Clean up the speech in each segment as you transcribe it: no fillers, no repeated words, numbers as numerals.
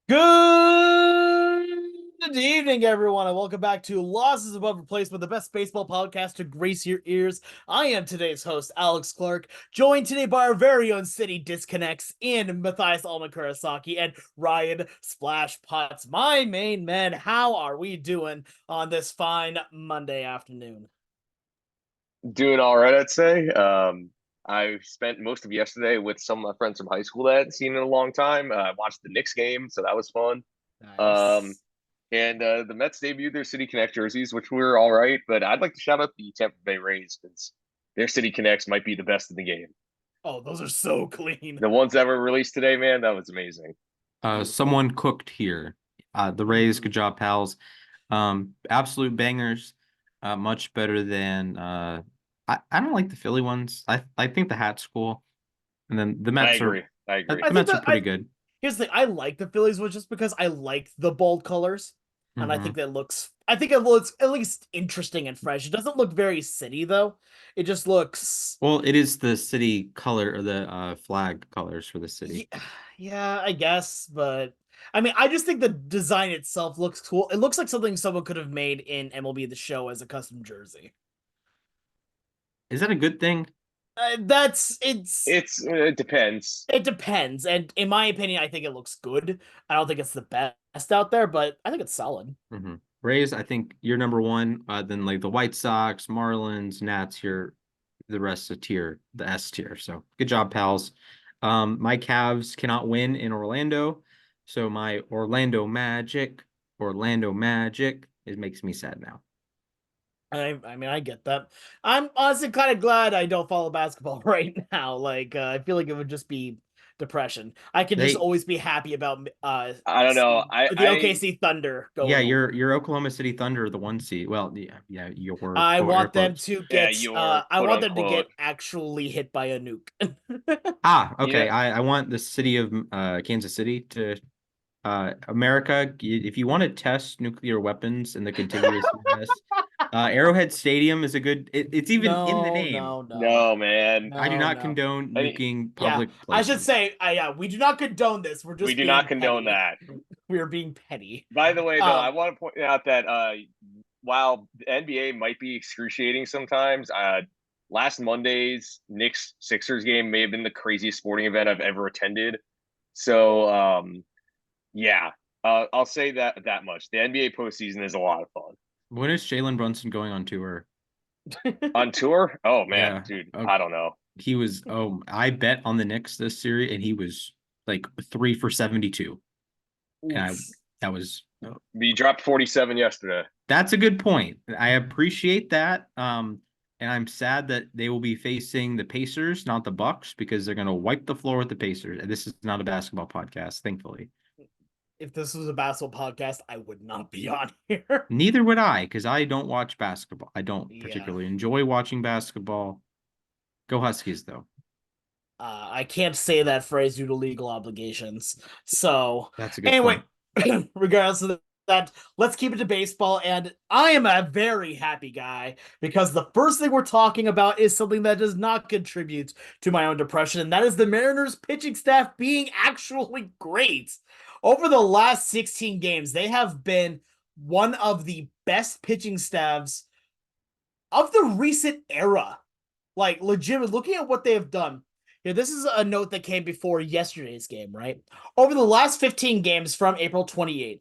Good evening, everyone, and welcome back to Losses Above Replacement, the best baseball podcast to grace your ears. I am today's host, Alex Clark, joined today by our very own City Disconnects in Mathias Kurosaki and Ryan Splash Potts. My main men, how are we doing on this fine Monday afternoon? Doing all right, I'd say. I spent most of yesterday with some of my friends from high school that I hadn't seen in a long time. I watched the Knicks game, so that was fun. Um, Nice. and the Mets debuted their City Connect jerseys, which were all right. But I'd like to shout out the Tampa Bay Rays because their City Connects might be the best in the game. Oh, those are so clean. The ones that were released today, man, that was amazing. Beautiful. Someone cooked here. The Rays, Mhm. good job, pals. Absolute bangers. Much better than I don't like the Philly ones. I think the hat's cool. And then the I Mets are agree. I agree. I the think Mets are that pretty good. here's the thing. I like the Phillies was just because I like the bold colors, and I Hmm. think that looks. I think it looks at least interesting and fresh. It doesn't look very city though. It just looks. Well, it is the city color or the flag colors for the city. Yeah, yeah, I guess, but I mean, I just think the design itself looks cool. It looks like something someone could have made in MLB The Show as a custom jersey. Is that a good thing? That's it's. It depends. It depends, and in my opinion, I think it looks good. I don't think it's the best out there, but I think it's solid. Rays, I think you're number one. Then like the White Sox, Marlins, Nats, you're the rest of tier, the S tier. So good job, pals. My Cavs cannot win in Orlando, so my Orlando Magic, it makes me sad now. I mean, I get that. I'm honestly kind of glad I don't follow basketball right now. I feel like it would just be depression. I can just They, always be happy about I don't know. the OKC Thunder yeah, going over. your Oklahoma City Thunder, the one seed. Well, yeah, your I quote air want them quotes. to yeah, get your I quote want them to unquote. get actually hit by a nuke. You know, Okay. I want the city of Kansas City to America, if you want to test nuclear weapons in the contiguous US, Arrowhead Stadium is a good. It's even in the No, name. no, no. no, man. I do No, not no. condone I, nuking Yeah, public I should places. say, yeah, we do not condone this. We're we just do not being condone petty. that. We are being petty. By the way, though, I Um, want to point out that while the NBA might be excruciating sometimes, last Monday's Knicks Sixers game may have been the craziest sporting event I've ever attended. So, yeah, I'll say that much. The NBA postseason is a lot of fun. When is Jalen Brunson going on tour? On tour? Oh man, Yeah, dude, I don't know. he was. Oh, I bet on the Knicks this series, and he was like 3 for 72, and I oof. that was. He dropped 47 yesterday. That's a good point. I appreciate that. And I'm sad that they will be facing the Pacers, not the Bucks, because they're going to wipe the floor with the Pacers. And this is not a basketball podcast, thankfully. If this was a basketball podcast, I would not be on here. Neither would I, because I don't watch basketball. I don't Yeah. particularly enjoy watching basketball. Go Huskies, though. I can't say that phrase due to legal obligations. So, That's a good anyway, point. regardless of that, let's keep it to baseball. And I am a very happy guy because the first thing we're talking about is something that does not contribute to my own depression, and that is the Mariners pitching staff being actually great. Over the last 16 games, they have been one of the best pitching staffs of the recent era. Like, legit, looking at what they have done. Here, this is a note that came before yesterday's game, right? Over the last 15 games from April 28th,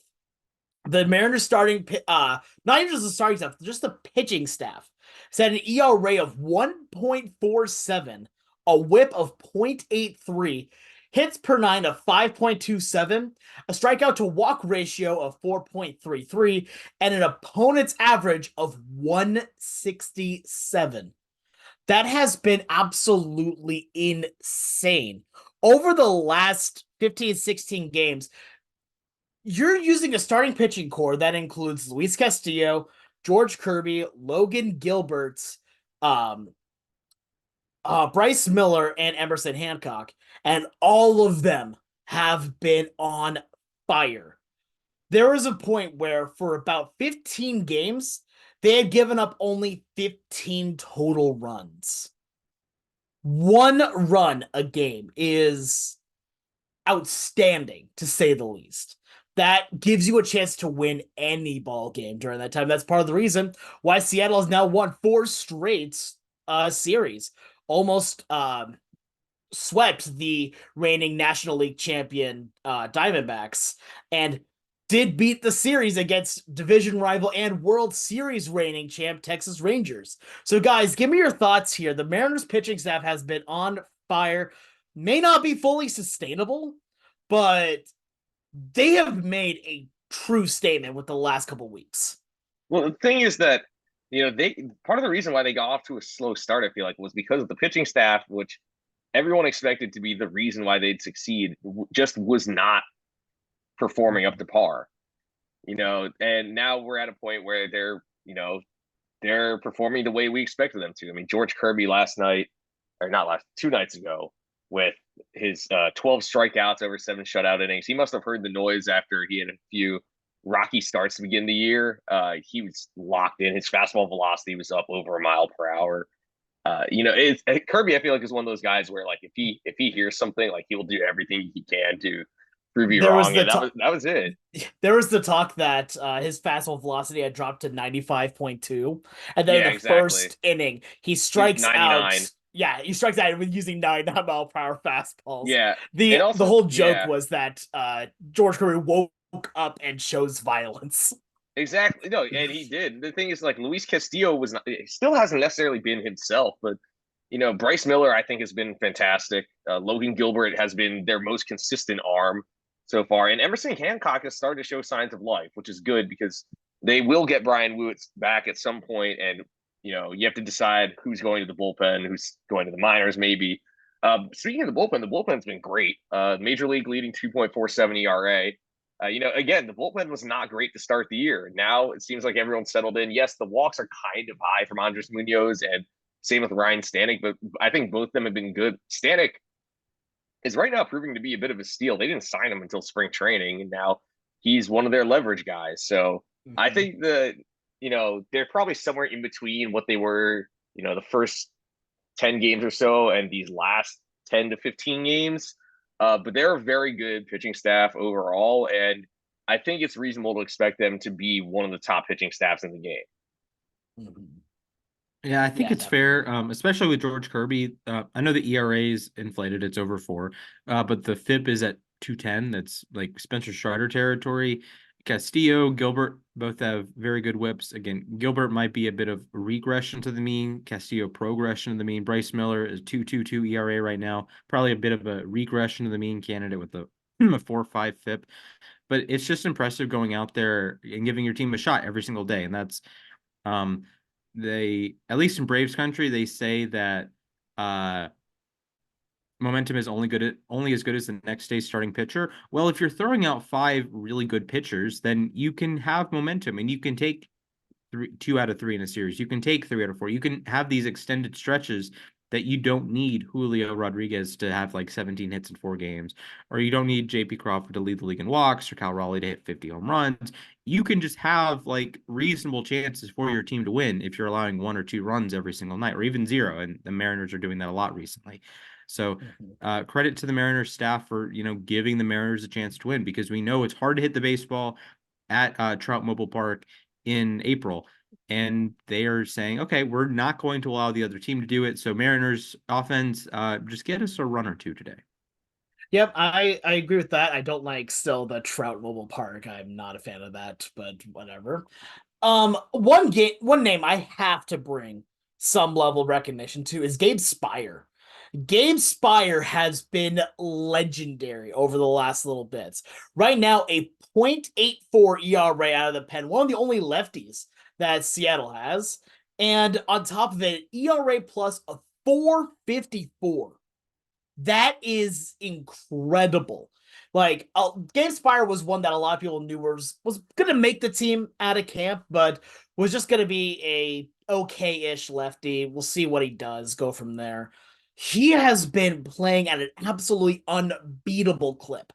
the Mariners starting, not even just the starting staff, just the pitching staff, set an ERA of 1.47, a whip of 0.83, hits per nine of 5.27, a strikeout to walk ratio of 4.33, and an opponent's average of 167. That has been absolutely insane. Over the last 15, 16 games, you're using a starting pitching core that includes Luis Castillo, George Kirby, Logan Gilbert, um, Bryce Miller, and Emerson Hancock, and all of them have been on fire. There was a point where, for about 15 games, they had given up only 15 total runs. One run a game is outstanding, to say the least. that gives you a chance to win any ball game during that time. That's part of the reason why Seattle has now won 4 straight series, almost swept the reigning National League champion Diamondbacks, and did beat the series against division rival and World Series reigning champ Texas Rangers. So, guys, give me your thoughts here. The Mariners pitching staff has been on fire. May not be fully sustainable, but they have made a true statement with the last couple weeks. Well, the thing is that they part of the reason why they got off to a slow start, I feel like, was because of the pitching staff, which everyone expected to be the reason why they'd succeed, just was not performing up to par. And now we're at a point where they're performing the way we expected them to. I mean, George Kirby last night, or not last, 2 nights ago, with his 12 strikeouts over 7 shutout innings. He must have heard the noise after he had a few rocky starts to begin the year. He was locked in. His fastball velocity was up over a mile per hour. Kirby, I feel like, is one of those guys where, like, if he hears something, like, he will do everything he can to prove you There was wrong, the and that was it. there was the talk that his fastball velocity had dropped to 95.2, and then in Yeah, the exactly. first inning he He was strikes out. 99. Yeah, he strikes out with using 99 mile per hour fastballs. Yeah, and The also, whole joke yeah, was that George Curry woke up and chose violence. exactly. No, and he did. The thing is, like, Luis Castillo was not, still hasn't necessarily been himself, but Bryce Miller, I think, has been fantastic. Logan Gilbert has been their most consistent arm so far, and Emerson Hancock has started to show signs of life, which is good because they will get Brian Lewis back at some point, and you have to decide who's going to the bullpen, who's going to the minors, maybe. Speaking of the bullpen's been great. Major League leading 2.47 ERA. Again, the bullpen was not great to start the year. Now it seems like everyone's settled in. Yes, the walks are kind of high from Andres Munoz, and same with Ryan Stanek, but I think both of them have been good. Stanek is right now proving to be a bit of a steal. They didn't sign him until spring training, and now he's one of their leverage guys. So I Mm-hmm. think they're probably somewhere in between what they were, the first 10 games or so and these last 10 to 15 games. But they're a very good pitching staff overall. And I think it's reasonable to expect them to be one of the top pitching staffs in the game. Mm-hmm. Yeah, I think Yeah, it's fair, definitely. especially with George Kirby. I know the ERA is inflated; it's over 4, but the FIP is at 210. That's like Spencer Strider territory. Castillo, Gilbert both have very good whips. Again, Gilbert might be a bit of regression to the mean. Castillo progression to the mean. Bryce Miller is 2.22 ERA right now. Probably a bit of a regression to the mean candidate with a 4.5 FIP. But it's just impressive going out there and giving your team a shot every single day, and that's um they, at least in Braves country, they say that uh momentum is only as good as the next day's starting pitcher. Well, if you're throwing out 5 really good pitchers, then you can have momentum and you can take 2 out of 3 in a series. You can take 3 out of 4. You can have these extended stretches that you don't need Julio Rodriguez to have like 17 hits in 4 games, or you don't need JP Crawford to lead the league in walks or Cal Raleigh to hit 50 home runs. You can just have like reasonable chances for your team to win if you're allowing 1 or 2 runs every single night, or even 0. And the Mariners are doing that a lot recently. So Mm-hmm. credit to the Mariners staff for giving the Mariners a chance to win, because we know it's hard to hit the baseball at Trout Mobile Park in April. And they are saying, okay, we're not going to allow the other team to do it. So Mariners offense, just get us a run or two today. Yep, I agree with that. I don't like still the Trout Mobile Park. I'm not a fan of that, but whatever. One name I have to bring some level of recognition to is Gabe Spire. Gabe Spire has been legendary over the last little bits. Right now, a .84 ERA out of the pen, one of the only lefties that Seattle has. And on top of it, ERA plus a 4.54. That is incredible. Like, Gabe Spire was one that a lot of people knew was going to make the team out of camp, but was just going to be a okay-ish lefty. We'll see what he does. Go from there. He has been playing at an absolutely unbeatable clip.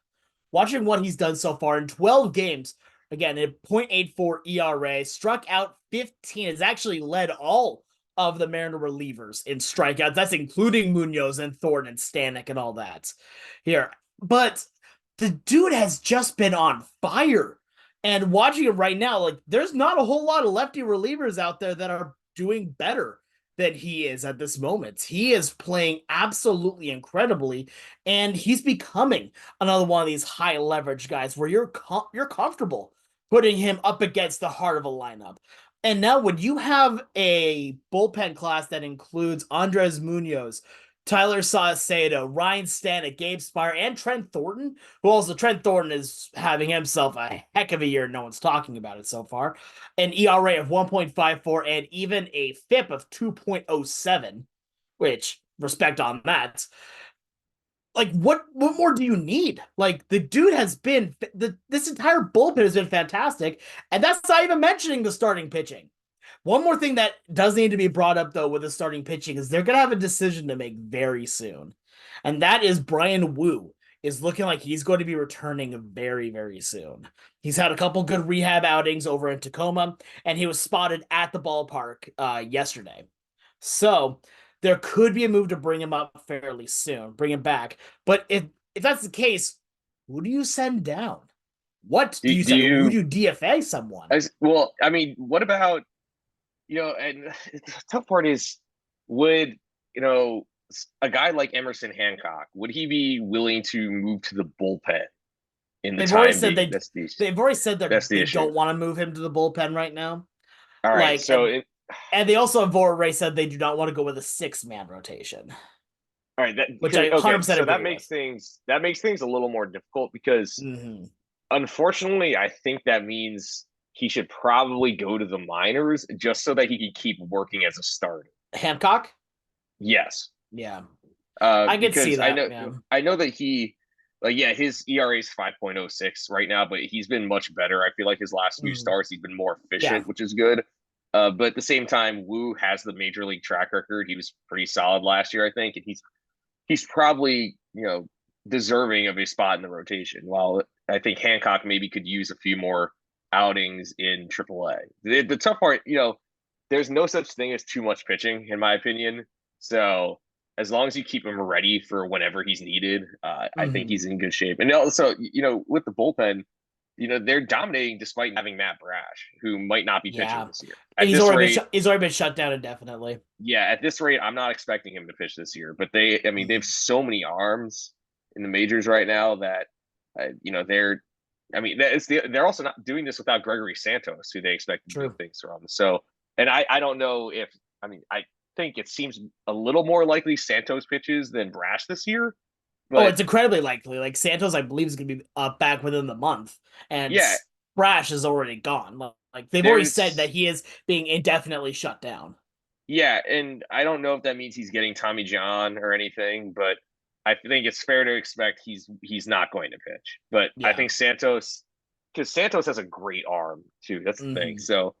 Watching what he's done so far in 12 games, again, at .84 ERA, struck out 15, has actually led all of the Mariner relievers in strikeouts. That's including Munoz and Thornton and Stanek and all that here. But the dude has just been on fire. And watching it right now, like there's not a whole lot of lefty relievers out there that are doing better than he is at this moment. He is playing absolutely incredibly, and he's becoming another one of these high leverage guys where you're comfortable putting him up against the heart of a lineup. And now when you have a bullpen class that includes Andres Munoz, Tyler Saucedo, Ryan Stanek, Gabe Spire, and Trent Thornton, who also Trent Thornton is having himself a heck of a year. No one's talking about it so far. An ERA of 1.54 and even a FIP of 2.07, which respect on that. Like what more do you need? Like the dude has been this entire bullpen has been fantastic, and that's not even mentioning the starting pitching. One more thing that does need to be brought up, though, with the starting pitching is they're going to have a decision to make very soon. And that is Brian Wu is looking like he's going to be returning very, very soon. He's had a couple good rehab outings over in Tacoma, and he was spotted at the ballpark yesterday. So there could be a move to bring him up fairly soon, bring him back. But if that's the case, who do you send down? What do you Do send? Who do you? you DFA someone? Well, I mean, what about and the tough part is, would a guy like Emerson Hancock, would he be willing to move to the bullpen in the They've already time said being? they they've already said That's the they issue. don't want to move him to the bullpen right now. All right, Like so and they also have already said they do not want to go with a 6-man rotation, all right, which I okay, 100% so agree with. that makes things a little more difficult because Mm-hmm. unfortunately, I think that means he should probably go to the minors just so that he can keep working as a starter. Hancock? Yes, Yeah. I could see because that, man. I know that he like yeah, his ERA is 5.06 right now, but he's been much better. I feel like his last few Mm. starts he's been more Yeah. efficient, which is good. But at the same time, Wu has the major league track record. He was pretty solid last year, I think, and he's probably deserving of a spot in the rotation. While I think Hancock maybe could use a few more outings in AAA. The tough part, there's no such thing as too much pitching, in my opinion. So as long as you keep him ready for whenever he's needed, I think Mm-hmm. he's in good shape. And also, with the bullpen, they're dominating despite having Matt Brash, who might not be pitching Yeah. this year. At this rate, He's already been shut down indefinitely. yeah, at this rate, I'm not expecting him to pitch this year. But I mean, they have Mm-hmm. so many arms in the majors right now that, they're, I mean, they're also not doing this without Gregory Santos, who they expect to do True. things from. So, and I don't know if, I mean, I think it seems a little more likely Santos pitches than Brash this year. Oh, But it's incredibly likely. Like Santos, I believe, is going to be back within the month, and yeah, Brash is already gone. Like they've already said that there's, he is being indefinitely shut down. yeah, and I don't know if that means he's getting Tommy John or anything, but I think it's fair to expect he's not going to pitch. But I Yeah. think Santos, because Santos has a great arm too. That's the thing. Mm-hmm. So,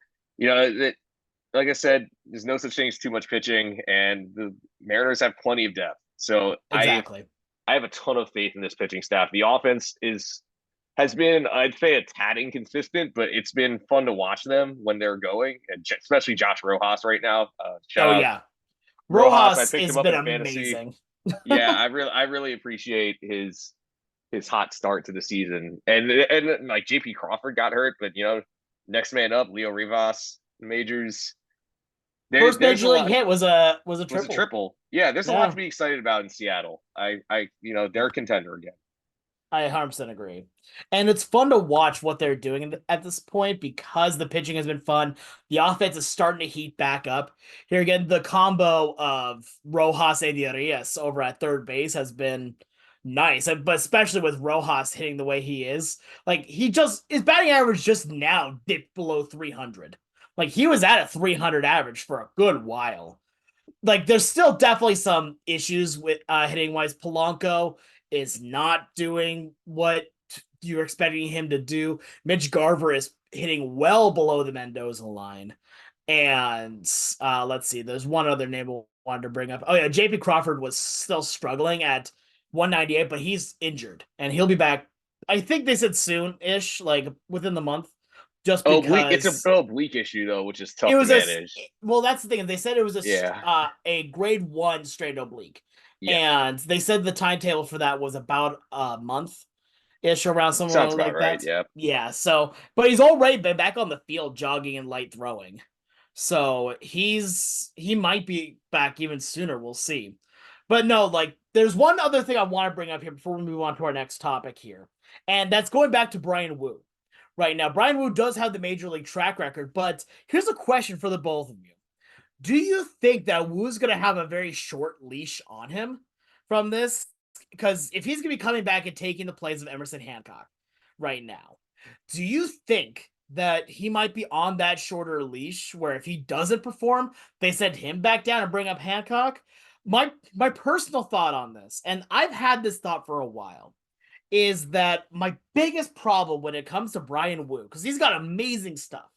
like I said, there's no such thing as too much pitching, and the Mariners have plenty of depth. So Exactly. I have a ton of faith in this pitching staff. The offense has been, I'd say, a tad inconsistent, but it's been fun to watch them when they're going, and especially Josh Rojas right now. Shout Oh out yeah. Rojas. I Rojas picked him has up been in fantasy. amazing. Yeah, I really appreciate his hot start to the season, and like JP Crawford got hurt, but next man up, Leo Rivas, majors. First There's major a league lot. hit was a Was a triple. triple. Yeah, there's a lot Yeah. to be excited about in Seattle. They're a contender again. I 100% agree. And it's fun to watch what they're doing at this point because the pitching has been fun. The offense is starting to heat back up. Here again, the combo of Rojas and Urias over at third base has been nice, but especially with Rojas hitting the way he is. Like, his batting average just now dipped below 300. Like, he was at a 300 average for a good while. Like there's still definitely some issues with hitting wise. Polanco is not doing what you're expecting him to do. Mitch Garver is hitting well below the Mendoza line. And let's see, there's one other name I wanted to bring up. Oh yeah, JP Crawford was still struggling at 198, but he's injured and he'll be back. I think they said soon-ish, like within the month, just Oblique. It's a because oblique issue though, which is it tough to was manage. well, that's the thing. They said it was Yeah. a grade 1 straight oblique, Yeah. and they said the timetable for that was about a month. ish around Sounds someone about like right. that. Yeah. Yeah, so but he's already been back on the field jogging and light throwing. So he might be back even sooner. We'll see. But no, like there's one other thing I want to bring up here before we move on to our next topic here. And that's going back to Brian Wu. Right now, Brian Wu does have the major league track record, but here's a question for the both of you. Do you think that Wu's going to have a very short leash on him from this? Because if he's going to be coming back and taking the place of Emerson Hancock right now, do you think that he might be on that shorter leash where if he doesn't perform, they send him back down and bring up Hancock? My personal thought on this, and I've had this thought for a while, is that my biggest problem when it comes to Brian Wu, because he's got amazing stuff,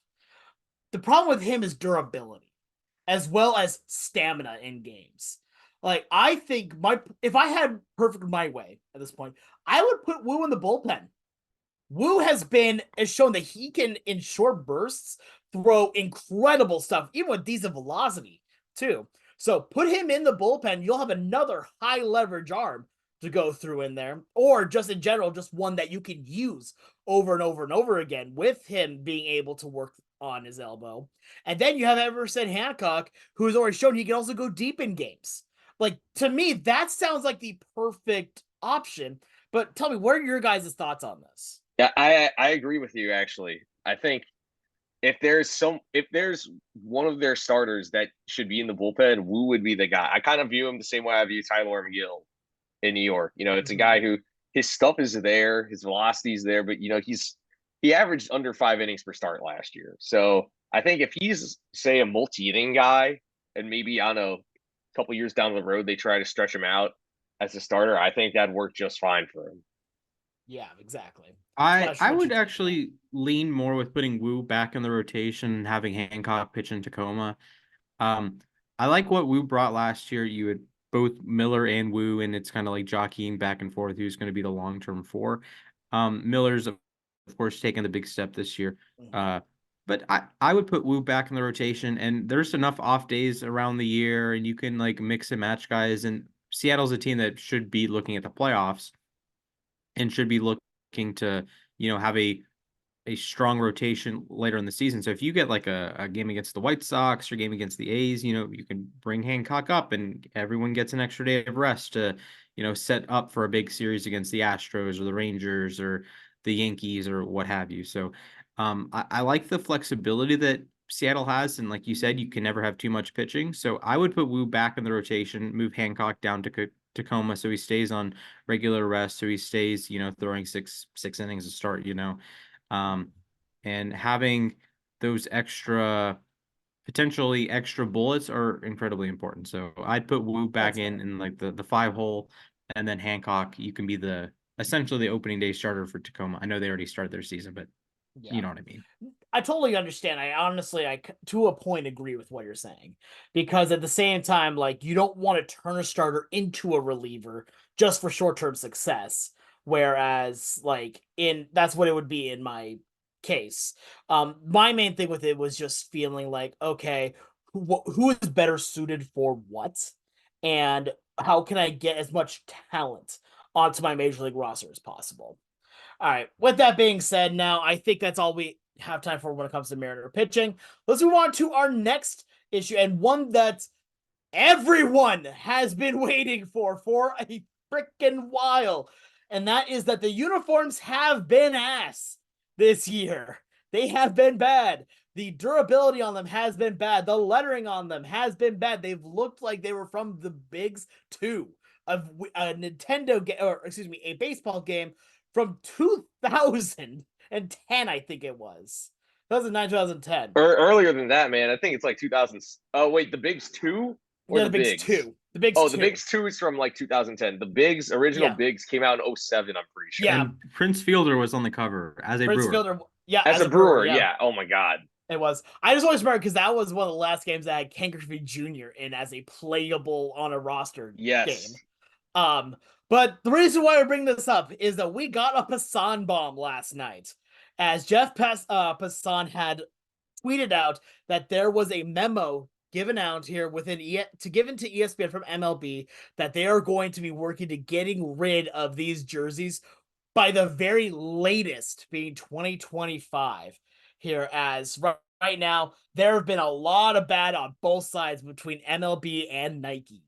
the problem with him is durability as well as stamina in games. Like I think if I had perfect my way at this point, I would put Wu in the bullpen. Wu has shown that he can in short bursts throw incredible stuff, even with decent velocity too. So put him in the bullpen. You'll have another high leverage arm to go through in there, or just in general, just one that you can use over and over and over again with him being able to work on his elbow. And then you have Emerson Hancock, who's already shown he can also go deep in games. Like to me, that sounds like the perfect option. But tell me, what are your guys' thoughts on this? Yeah, I agree with you actually. I think if there's one of their starters that should be in the bullpen, Wu would be the guy. I kind of view him the same way I view Tyler McGill in New York. It's a guy who his stuff is there, his velocity is there, but he averaged under 5 innings per start last year. So I think if he's say a multi-inning guy, and maybe on a couple years down the road they try to stretch him out as a starter, I think that'd work just fine for him. Yeah, exactly. I would actually lean more with putting Wu back in the rotation and having Hancock pitch in Tacoma. I like what Wu brought last year. You had both Miller and Wu, and it's kind of like jockeying back and forth who's going to be the long-term four. Miller's of course taking the big step this year. But I would put Wu back in the rotation, and there's enough off days around the year, and you can like mix and match guys. And Seattle's a team that should be looking at the playoffs and should be looking to, have a strong rotation later in the season. So if you get like a game against the White Sox or game against the A's, you can bring Hancock up and everyone gets an extra day of rest to, set up for a big series against the Astros or the Rangers or the Yankees or what have you. So I like the flexibility that Seattle has. And like you said, you can never have too much pitching. So I would put Wu back in the rotation, move Hancock down to Tacoma so he stays on regular rest, so he stays, throwing six innings to start, and having those potentially extra bullets are incredibly important. So I'd put Wu back in like the 5 hole, and then Hancock, you can be essentially the opening day starter for Tacoma. I know they already started their season, but you know what I mean. I totally understand. I to a point agree with what you're saying, because at the same time, like you don't want to turn a starter into a reliever just for short-term success. Whereas, that's what it would be in my case. My main thing with it was just feeling like, okay, who is better suited for what, and how can I get as much talent onto my major league roster as possible. All right. With that being said, now I think that's all we have time for when it comes to Mariner pitching. Let's move on to our next issue, and one that everyone has been waiting for a freaking while. And that is that the uniforms have been ass this year. They have been bad. The durability on them has been bad. The lettering on them has been bad. They've looked like they were from the Bigs 2 of a Nintendo game, or excuse me, a baseball game from 2010, I think it was. 2009, 2010. Or earlier than that, man. I think it's like 2000. Oh, wait, the Bigs 2 or Yeah, the Bigs Bigs? 2. The Bigs 2. The Bigs 2 is from like 2010. The Bigs, original Bigs came out in 07, I'm pretty sure. Yeah. And Prince Fielder was on the cover as a Prince Brewer. Fielder, yeah, as a Brewer, yeah. Oh my God. It was. I just always remember because that was one of the last games that had Ken Griffey Jr. in as a playable on a roster game. But the reason why I bring this up is that we got a Passan bomb last night, as Jeff Passan had tweeted out that there was a memo given out here given to ESPN from MLB that they are going to be working to getting rid of these jerseys by the very latest being 2025 here, as right now there have been a lot of bad on both sides between MLB and Nike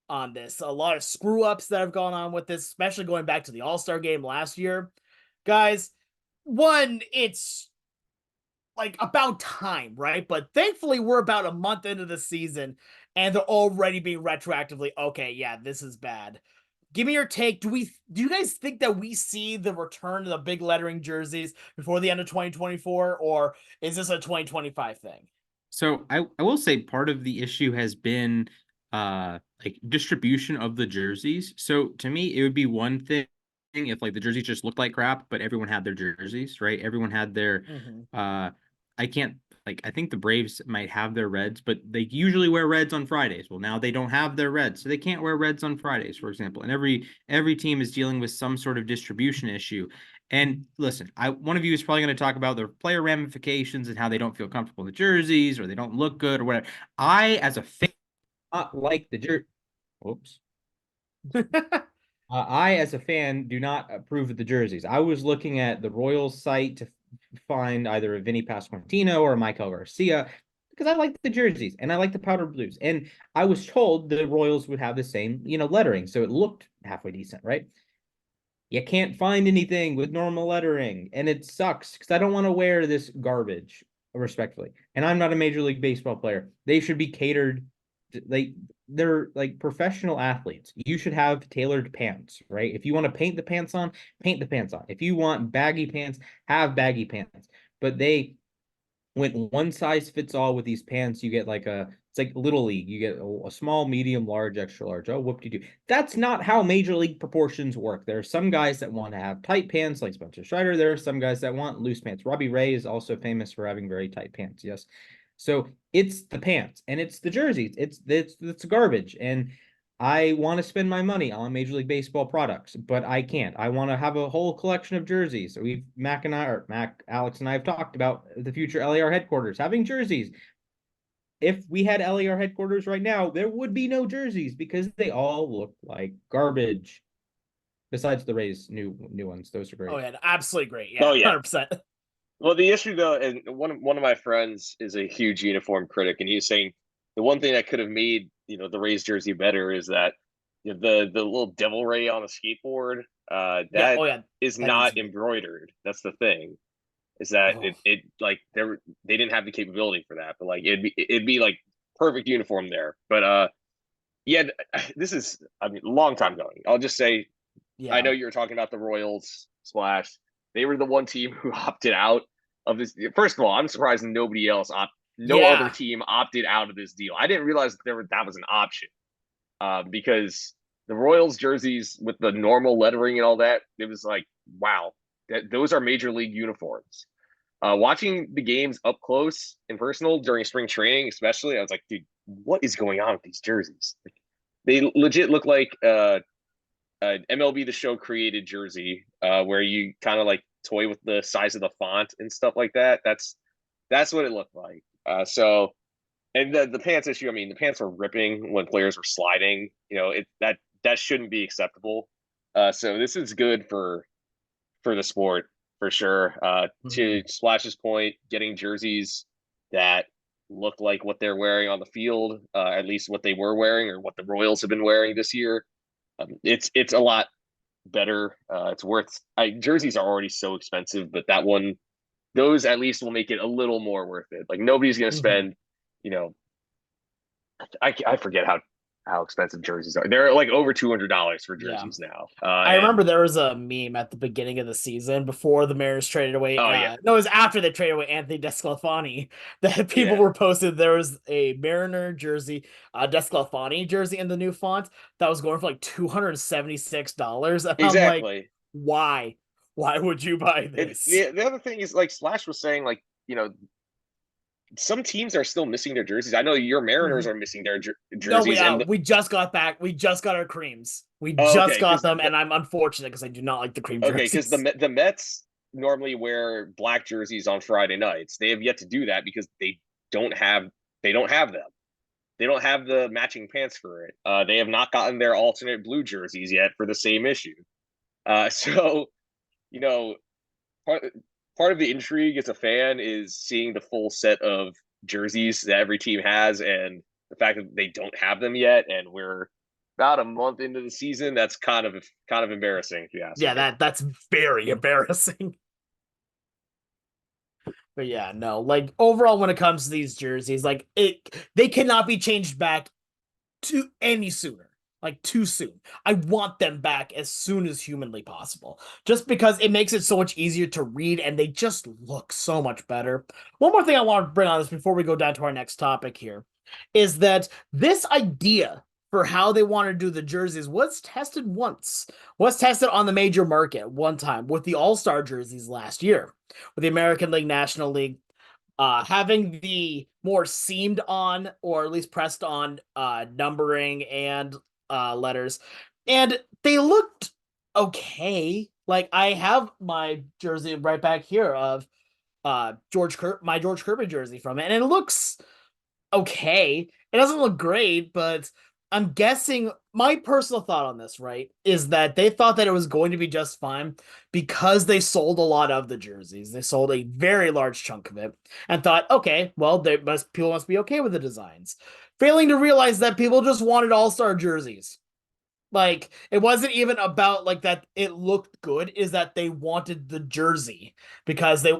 on this. A lot of screw ups that have gone on with this, especially going back to the All-Star game last year. Guys, one, it's like about time, right? But thankfully, we're about a month into the season and they're already being retroactively, okay, yeah, this is bad. Give me your take. Do you guys think that we see the return of the big lettering jerseys before the end of 2024, or is this a 2025 thing? So I will say part of the issue has been like distribution of the jerseys. So to me, it would be one thing if like the jerseys just looked like crap, but everyone had their jerseys, right? Everyone had their Mm-hmm. I can't like I think the Braves might have their reds, but they usually wear reds on Fridays. Well, now they don't have their reds, so they can't wear reds on Fridays, for example. And every team is dealing with some sort of distribution issue. And listen, one of you is probably going to talk about their player ramifications and how they don't feel comfortable in the jerseys or they don't look good or whatever. I, as a fan, not like the jersey. Whoops. I, as a fan, do not approve of the jerseys. I was looking at the Royals site to find either a Vinny Pasquantino or a Michael Garcia because I like the jerseys and I like the powder blues. And I was told the Royals would have the same, lettering, so it looked halfway decent, right? You can't find anything with normal lettering, and it sucks because I don't want to wear this garbage, respectfully. And I'm not a Major League Baseball player. They should be catered. They're like professional athletes. You should have tailored pants, right? If you want to paint the pants on, paint the pants on. If you want baggy pants, have baggy pants. But they went one size fits all with these pants. You get like it's like Little League. You get a small, medium, large, extra large. Oh, whoop de doo. That's not how Major League proportions work. There are some guys that want to have tight pants, like Spencer Strider. There are some guys that want loose pants. Robbie Ray is also famous for having very tight pants. Yes. So it's the pants and it's the jerseys. It's garbage. And I want to spend my money on Major League Baseball products, but I can't. I want to have a whole collection of jerseys. So Alex and I have talked about the future LAR headquarters having jerseys. If we had LAR headquarters right now, there would be no jerseys because they all look like garbage. Besides the Rays new ones, those are Oh great. yeah, absolutely great. Yeah, Oh yeah. 100%. Well, the issue though, and one of my friends is a huge uniform critic, and he's saying the one thing that could have made the Rays jersey better is that the little devil ray on a skateboard Yeah. that Oh yeah, is that needs to not be. embroidered. That's the thing, is that Oh it like they didn't have the capability for that, but like it'd be like perfect uniform there. But yeah, this is, I mean, a long time going. I'll just say, I yeah. know you were talking about the Royals splash. They were the one team who opted out of this. First of all, I'm surprised no other Yeah. team opted out of this deal. I didn't realize that was an option, because the Royals jerseys with the normal lettering and all that, it was like, wow, those are major league uniforms. Watching the games up close and personal during spring training, especially, I was like, dude, what is going on with these jerseys? Like, they legit look like MLB The Show created jersey, where you kind of like toy with the size of the font and stuff like that. That's what it looked like. And the pants issue. I mean, the pants were ripping when players were sliding. That shouldn't be acceptable. So this is good for the sport for sure. To Mhm. Splash's point, getting jerseys that look like what they're wearing on the field, at least what they were wearing or what the Royals have been wearing this year. It's a lot better. It's worth. Jerseys are already so expensive, but those at least will make it a little more worth it. Like nobody's gonna Mhm. spend, you know, I forget how expensive jerseys are. They're like over $200 for Yeah. jerseys now. I And remember there was a meme at the beginning of the season before the Mariners traded away. oh yeah, No, it was after they traded away Anthony Desclafani that people yeah, were posted. There was a Mariner jersey, Desclafani jersey in the new font that was going for like $276, and I'm like, exactly. why? Why would you buy And this? the other thing is, like Slash was saying, like, some teams are still missing their jerseys. I know your Mariners Mhm. are missing their No, jerseys, and we just got back. We just got our creams. We just okay, got them, and I'm unfortunate because I do not like the cream because jerseys. the Mets normally wear black jerseys on Friday nights. They have yet to do that because don't have they don't have them. They don't have the matching pants for it. They have not gotten their alternate blue jerseys yet for the same issue. So you know, part part of the intrigue as a fan is seeing the full set of jerseys that every team has, and the fact that they don't have them yet, and we're about a month into the season. That's kind of embarrassing, if you ask Yeah, me. that's very embarrassing. But yeah, no, like overall, when it comes to these jerseys, like they cannot be changed back to any sooner. Like too soon. I want them back as soon as humanly possible. Just because it makes it so much easier to read and they just look so much better. One more thing I want to bring on this before we go down to our next topic here is that this idea for how they want to do the jerseys was tested once. Was tested on the major market one time with the All-Star jerseys last year with the American League, National League, having the more seamed on or at least pressed on numbering and letters, and they looked okay. Like I have my jersey right back here of my George Kirby jersey from it, and it looks okay. It doesn't look great, but I'm guessing my personal thought on this, right, is that they thought that it was going to be just fine because they sold a lot of the jerseys. They sold a very large chunk of it and thought, okay, well, people must be okay with the designs. Failing to realize that people just wanted all-star jerseys. Like it wasn't even about like that it looked good, is that they wanted the jersey because they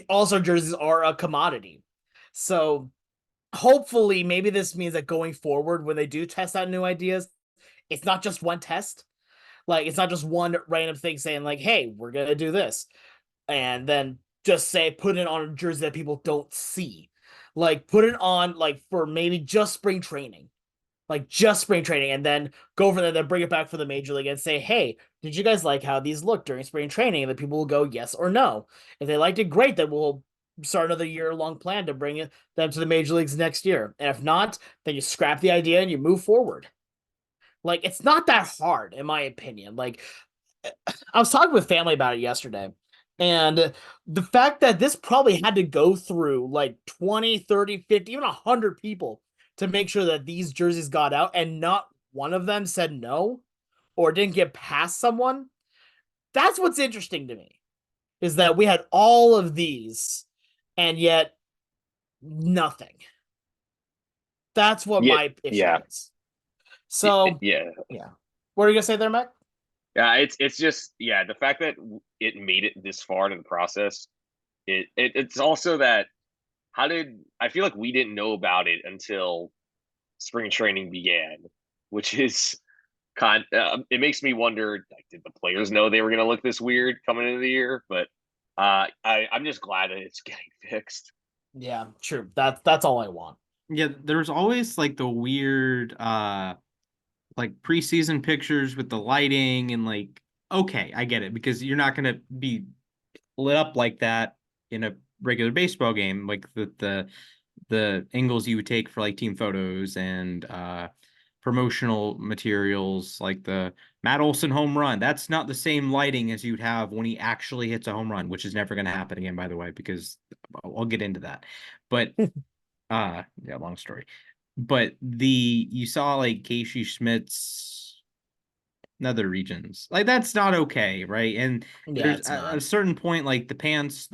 all-star jerseys are a commodity. So hopefully maybe this means that going forward when they do test out new ideas, it's not just one test. Like it's not just one random thing saying like, hey, we're gonna do this, and then just say put it on a jersey that people don't see. Like put it on like for maybe just spring training. Like just spring training, and then go over there, then bring it back for the major league and say, hey, did you guys like how these look during spring training? And the people will go yes or no. If they liked it, great, then we'll start another year-long plan to bring them to the major leagues next year. And if not, then you scrap the idea and you move forward. Like it's not that hard, in my opinion. Like I was talking with family about it yesterday, and the fact that this probably had to go through like 20, 30, 50, even 100 people to make sure that these jerseys got out, and not one of them said no or didn't get past someone. That's what's interesting to me, is that we had all of these and yet nothing. That's what Yeah, my issue yeah, is. So, yeah. yeah. What are you going to say there, Mac? Yeah, it's just the fact that it made it this far in the process. It's also that how did I feel like we didn't know about it until spring training began, which is it makes me wonder, like, did the players know they were going to look this weird coming into the year? But I'm just glad that it's getting fixed. Yeah, true. That's all I want. Yeah, there's always like the weird like preseason pictures with the lighting and like okay, I get it because you're not gonna be lit up like that in a regular baseball game, like the angles you would take for like team photos and promotional materials like the Matt Olson home run. That's not the same lighting as you'd have when he actually hits a home run, which is never going to happen again, by the way, because I'll get into that. But yeah, long story. But you saw like Casey Schmidt's in other regions. Like that's not okay, right? And Yeah, there's it's at a not. certain point, like the pants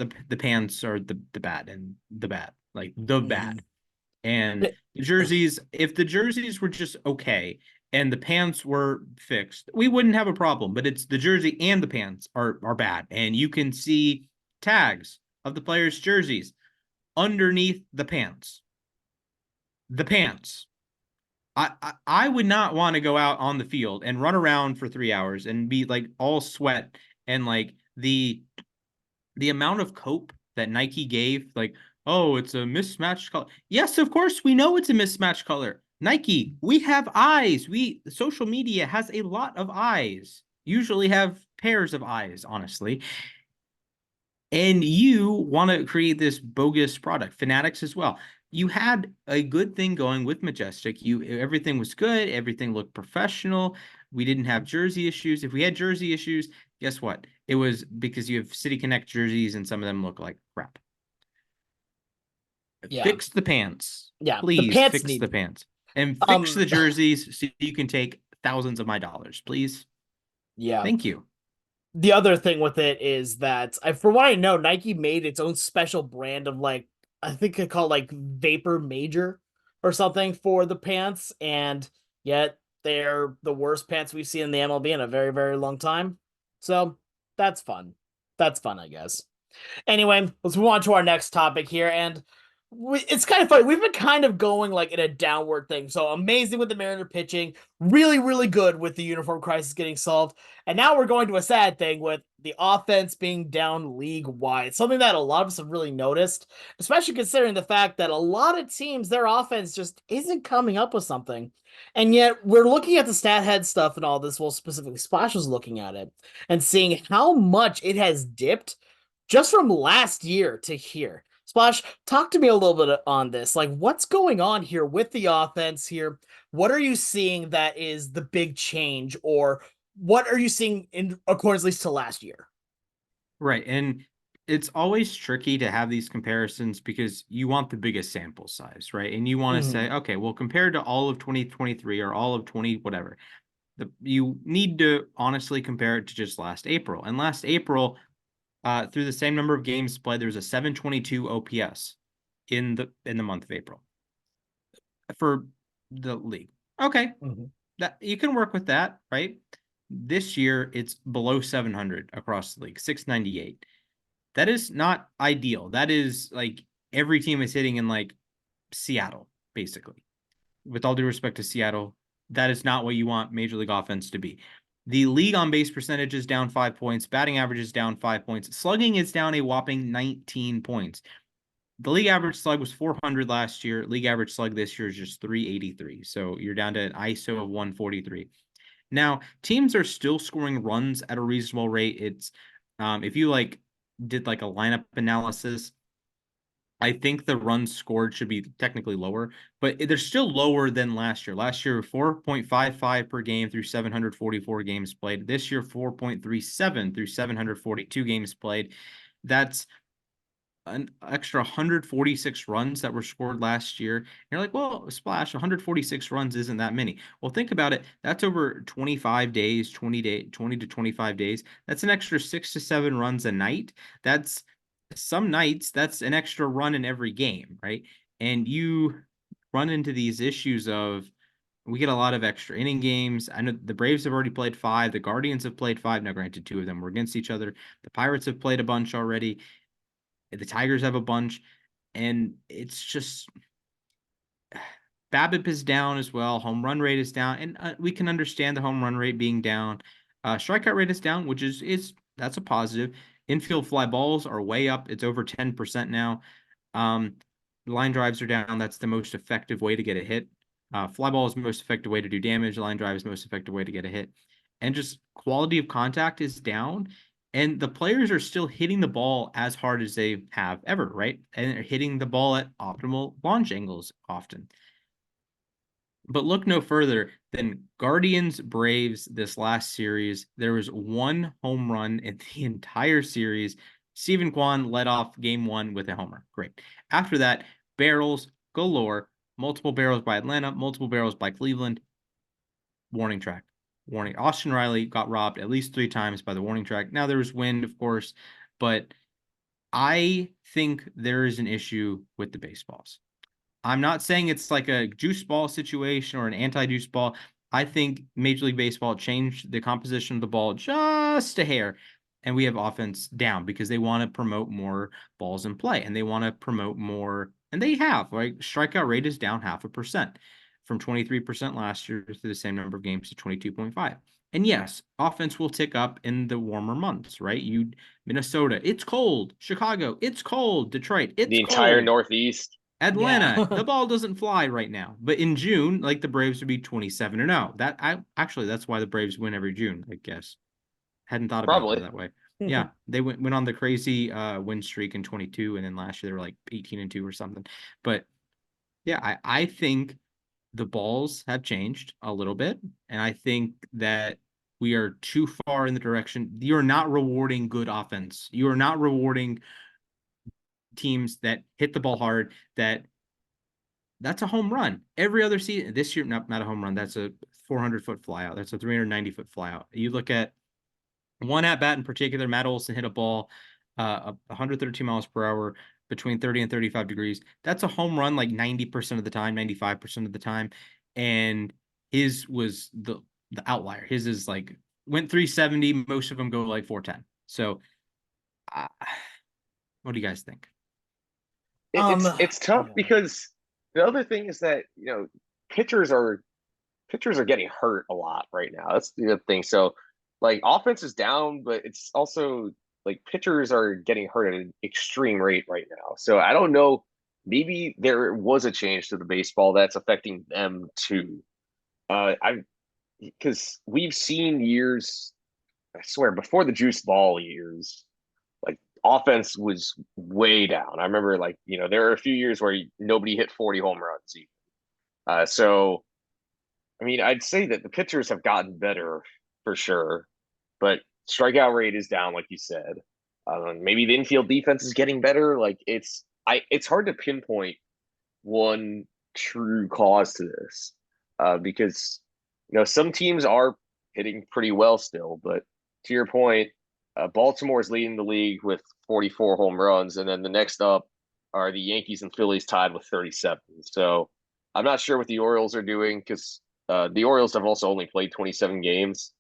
are the bad and the bad, like the Mhm. bad. And the jerseys, if the jerseys were just okay and the pants were fixed, we wouldn't have a problem. But it's the jersey and the pants are bad. And you can see tags of the players' jerseys underneath the pants. The pants. I would not want to go out on the field and run around for 3 hours and be like all sweat and like the amount of cope that Nike gave, like, oh, it's a mismatched color. Yes, of course, we know it's a mismatched color. Nike, we have eyes. Social media has a lot of eyes. Usually have pairs of eyes, honestly. And you want to create this bogus product. Fanatics as well. You had a good thing going with Majestic. Everything was good, everything looked professional. We didn't have jersey issues. If we had jersey issues, guess what? It was because you have City Connect jerseys and some of them look like crap. Yeah. Fix the pants. Yeah. The Please pants fix need the to be. pants. And fix Um the jerseys so you can take thousands of my dollars, please. yeah. Thank you. the other thing with it is that for what I know, Nike made its own special brand of like I think they call it like Vapor Major or something for the pants, and yet they're the worst pants we've seen in the MLB in a very, very long time. So that's fun. That's fun, I guess. Anyway, let's move on to our next topic here, and it's kind of funny. We've been kind of going like in a downward thing. So amazing with the Mariner pitching, really, really good with the uniform crisis getting solved, and now we're going to a sad thing with the offense being down league wide. Something that a lot of us have really noticed, especially considering the fact that a lot of teams their offense just isn't coming up with something. And yet we're looking at the stat head stuff and all this. Well, specifically, Splash was looking at it and seeing how much it has dipped just from last year to here. Splash, talk to me a little bit on this. Like, what's going on here with the offense here? What are you seeing that is the big change, or what are you seeing in accordance at least to last year? Right. And it's always tricky to have these comparisons because you want the biggest sample size, right? And you want to say, Mhm. okay, well, compared to all of 2023 or all of 20, whatever, you need to honestly compare it to just last April. And last April, through the same number of games played, there was a 722 OPS in the month of April for the league. Okay, Mhm. that you can work with that, right? This year it's below 700 across the league, 698. That is not ideal. That is like every team is hitting in like Seattle, basically. With all due respect to Seattle, that is not what you want Major League offense to be. The league on base percentage is down 5 points. Batting average is down 5 points. Slugging is down a whopping 19 points. The league average slug was 400 last year. League average slug this year is just 383. So you're down to an ISO of 143. Now, teams are still scoring runs at a reasonable rate. It's if you like did like a lineup analysis, I think the runs scored should be technically lower, but they're still lower than last year. Last year, 4.55 per game through 744 games played. This year, 4.37 through 742 games played. That's an extra 146 runs that were scored last year. And you're like, well, splash, 146 runs isn't that many. Well, think about it. That's over 25 days, 20 to 25 days. That's an extra 6 to 7 runs a night. That's some nights that's an extra run in every game, right? And you run into these issues of we get a lot of extra inning games. I know the Braves have already played 5. The Guardians have played 5. Now, granted, 2 of them were against each other. The Pirates have played a bunch already. The Tigers have a bunch, and it's just BABIP is down as well. Home run rate is down, and we can understand the home run rate being down. Strikeout rate is down, which is that's a positive. Infield fly balls are way up. It's over 10% now. Um, Line drives are down. That's the most effective way to get a hit. Fly ball is the most effective way to do damage. Line drive is the most effective way to get a hit. And just quality of contact is down. And the players are still hitting the ball as hard as they have ever, right? And they're hitting the ball at optimal launch angles often. But look no further than Guardians Braves this last series. There was one home run in the entire series. Stephen Kwan led off game 1 with a homer. Great. After that, barrels galore, multiple barrels by Atlanta, multiple barrels by Cleveland. Warning track. Warning. Austin Riley got robbed at least 3 times by the warning track. Now there was wind, of course, but I think there is an issue with the baseballs. I'm not saying it's like a juice ball situation or an anti-juice ball. I think Major League Baseball changed the composition of the ball just a hair, and we have offense down because they want to promote more balls in play and they want to promote more, and they have, right? Strikeout rate is down 0.5% from 23% last year to the same number of games to 22.5. And yes, offense will tick up in the warmer months, right? Minnesota, it's cold. Chicago, it's cold. Detroit, it's The entire cold. Northeast. Atlanta, Yeah. the ball doesn't fly right now. But in June, like the Braves would be 27-0. That's why the Braves win every June, I guess. Hadn't thought about it Probably. that way. Yeah, they went on the crazy win streak in 22, and then last year they were like 18-2 or something. But yeah, I think the balls have changed a little bit, and I think that we are too far in the direction. You're not rewarding good offense. You are not rewarding teams that hit the ball hard, that's a home run. Every other season, this year, not a home run. That's a 400-foot flyout. That's a 390-foot flyout. You look at One at bat in particular, Matt Olson hit a ball 113 miles per hour between 30 and 35 degrees. That's a home run like 90% of the time, 95% of the time. And his was the outlier. His is like went 370. Most of them go like 410. So, uh, what do you guys think? It's tough Yeah. because the other thing is that pitchers are pitchers are getting hurt a lot right now. That's the other thing. So like offense is down, but it's also like pitchers are getting hurt at an extreme rate right now. So I don't know. Maybe there was a change to the baseball that's affecting them too. I because we've seen years, I swear, before the juice ball years, like offense was way down. I remember there are a few years where nobody hit 40 home runs even. So I mean, I'd say that the pitchers have gotten better for sure, but strikeout rate is down, like you said. Maybe the infield defense is getting better. It's hard to pinpoint one true cause to this, because some teams are hitting pretty well still, but to your point, Baltimore is leading the league with 44 home runs, and then the next up are the Yankees and Phillies tied with 37. So I'm not sure what the Orioles are doing because the Orioles have also only played 27 games.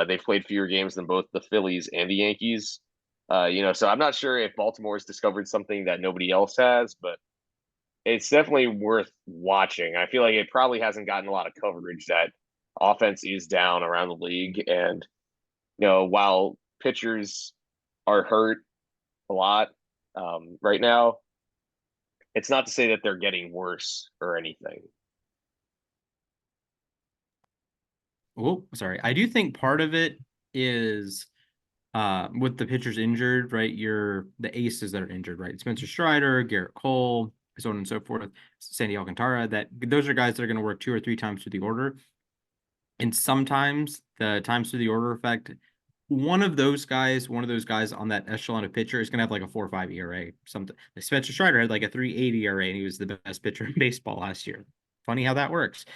They've played fewer games than both the Phillies and the Yankees. So I'm not sure if Baltimore has discovered something that nobody else has, but it's definitely worth watching. I feel like it probably hasn't gotten a lot of coverage that offense is down around the league. And, while pitchers are hurt a lot right now, it's not to say that they're getting worse or anything. Oh, sorry. I do think part of it is with the pitchers injured, right? You're the aces that are injured, right? Spencer Strider, Garrett Cole, so on and so forth, Sandy Alcantara, that those are guys that are going to work 2 or 3 times through the order. And sometimes the times through the order effect, one of those guys on that echelon of pitcher is going to have like a 4.5 ERA. Something. Spencer Strider had like a 3.80 ERA, and he was the best pitcher in baseball last year. Funny how that works.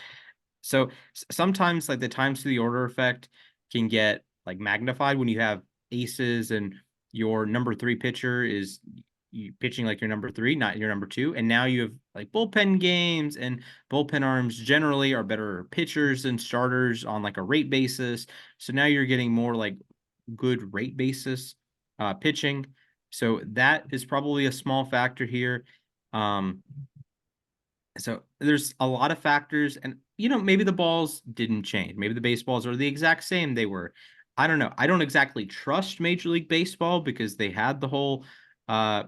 So sometimes like the times to the order effect can get like magnified when you have aces and your number 3 pitcher is you pitching like your number 3, not your number 2. And now you have like bullpen games, and bullpen arms generally are better pitchers than starters on like a rate basis. So now you're getting more like good rate basis pitching. So that is probably a small factor here. Um, so there's a lot of factors, and maybe the balls didn't change. Maybe the baseballs are the exact same they were. I don't know. I don't exactly trust Major League Baseball because they had uh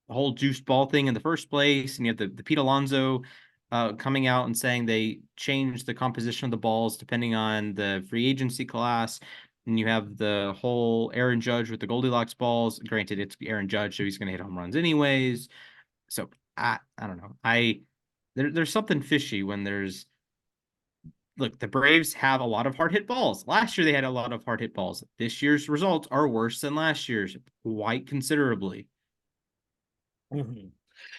whole juice ball thing in the first place, and you have the Pete Alonso coming out and saying they changed the composition of the balls depending on the free agency class. And you have the whole Aaron Judge with the Goldilocks balls. Granted, it's Aaron Judge, so he's going to hit home runs anyways. So I don't know. There's something fishy when there's look, the Braves have a lot of hard hit balls. Last year they had a lot of hard hit balls. This year's results are worse than last year's quite considerably. Mhm.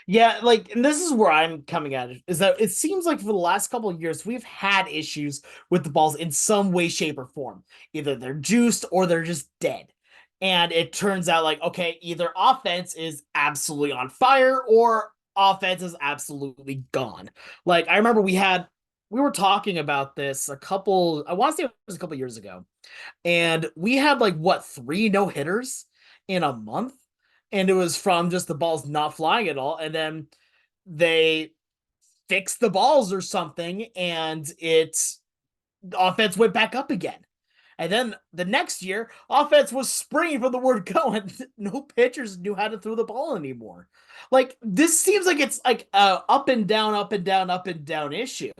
Yeah, like, and this is where I'm coming at it, is that it seems like for the last couple of years, we've had issues with the balls in some way, shape, or form. Either they're juiced or they're just dead. And it turns out like, okay, either offense is absolutely on fire or offense is absolutely gone. Like, I remember we were talking about this I want to say it was a couple years ago, and we had like what, 3 no hitters in a month, and it was from just the balls not flying at all, and then they fixed the balls or something, and offense went back up again. And then the next year, offense was springing from the word go, and no pitchers knew how to throw the ball anymore. Like, this seems like it's like a up and down, up and down, up and down issue.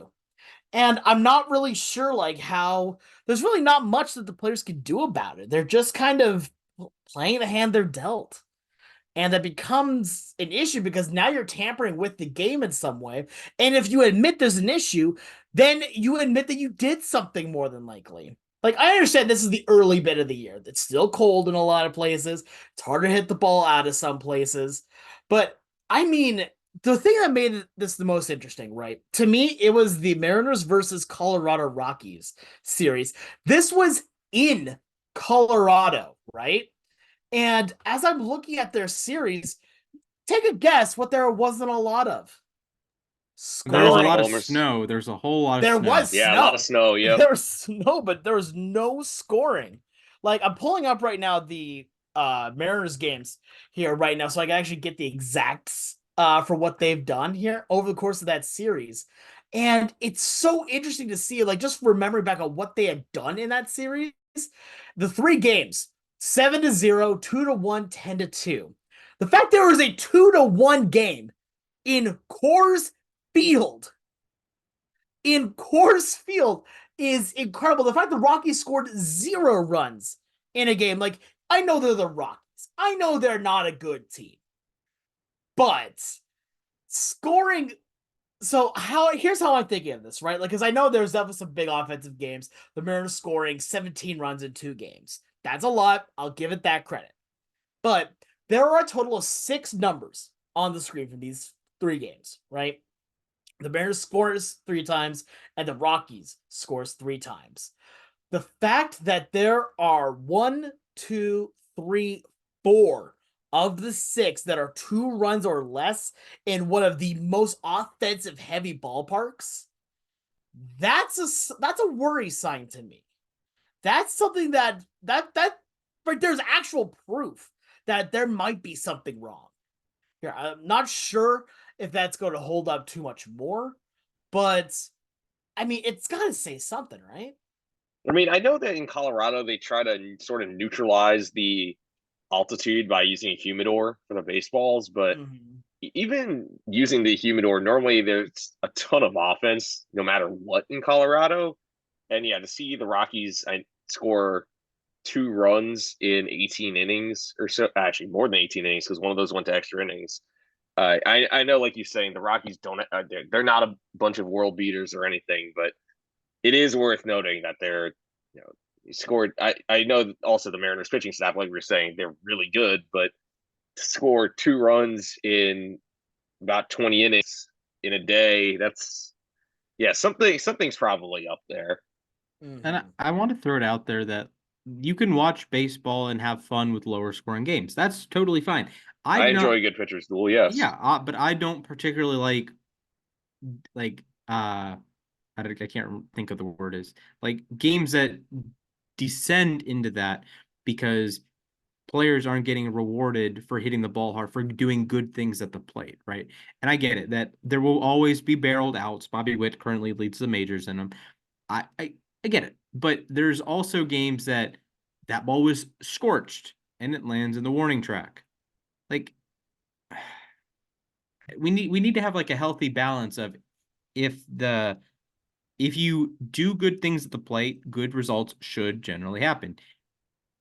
And I'm not really sure like how there's really not much that the players can do about it. They're just kind of playing the hand they're dealt. And that becomes an issue because now you're tampering with the game in some way. And if you admit there's an issue, then you admit that you did something more than likely. Like, I understand this is the early bit of the year. It's still cold in a lot of places. It's hard to hit the ball out of some places. But I mean, the thing that made this the most interesting, right? To me, it was the Mariners versus Colorado Rockies series. This was in Colorado, right? And as I'm looking at their series, take a guess what there wasn't a lot of. There was A a lot of lot of Scoring. homers. snow. There's a whole lot of There was snow. Yeah, a lot of snow. snow. Yep. There was snow, but there was no scoring. Like I'm pulling up right now the Mariners games here right now, so I can actually get the exacts for what they've done here over the course of that series. And it's so interesting to see, like, just remembering back on what they had done in that series. The three games, 7-0, 2-1, 10-2. The fact there was a 2-1 game in Coors Field is incredible. The fact the Rockies scored 0 runs in a game, like, I know they're the Rockies. I know they're not a good team. But scoring, so here's how I'm thinking of this, right? Like, because I know there's definitely some big offensive games. The Mariners scoring 17 runs in 2 games. That's a lot. I'll give it that credit. But there are a total of 6 numbers on the screen from these 3 games, right? The Mariners scores 3 times, and the Rockies scores 3 times. The fact that there are 1, 2, 3, 4 of the 6 that are 2 runs or less in one of the most offensive heavy ballparks, that's a worry sign to me. That's something that but there's actual proof that there might be something wrong. Here, I'm not sure if that's going to hold up too much more, but I mean, it's got to say something, right? I mean, I know that in Colorado they try to sort of neutralize the altitude by using a humidor for the baseballs, but Mm-hmm. even using the humidor, normally there's a ton of offense no matter what in Colorado. And yeah, to see the Rockies score 2 runs in 18 innings or so, actually more than 18 innings because one of those went to extra innings. I know, like you're saying, the Rockies don't they're not a bunch of world beaters or anything, but it is worth noting that they're scored. I know also the Mariners pitching staff, like we were saying, they're really good, but to score 2 runs in about 20 innings in a day, that's yeah, something's probably up there. And Mm-hmm. I want to throw it out there that you can watch baseball and have fun with lower scoring games. That's totally fine. I I do enjoy not, a good pitcher's duel, yes. yeah, but I don't particularly like I can't think of the word is like games that descend into that because players aren't getting rewarded for hitting the ball hard for doing good things at the plate, right? And I get it that there will always be barreled outs. Bobby Witt currently leads the majors in them. I get it, but there's also games that ball was scorched and it lands in the warning track. Like we need to have like a healthy balance of if the if you do good things at the plate, good results should generally happen.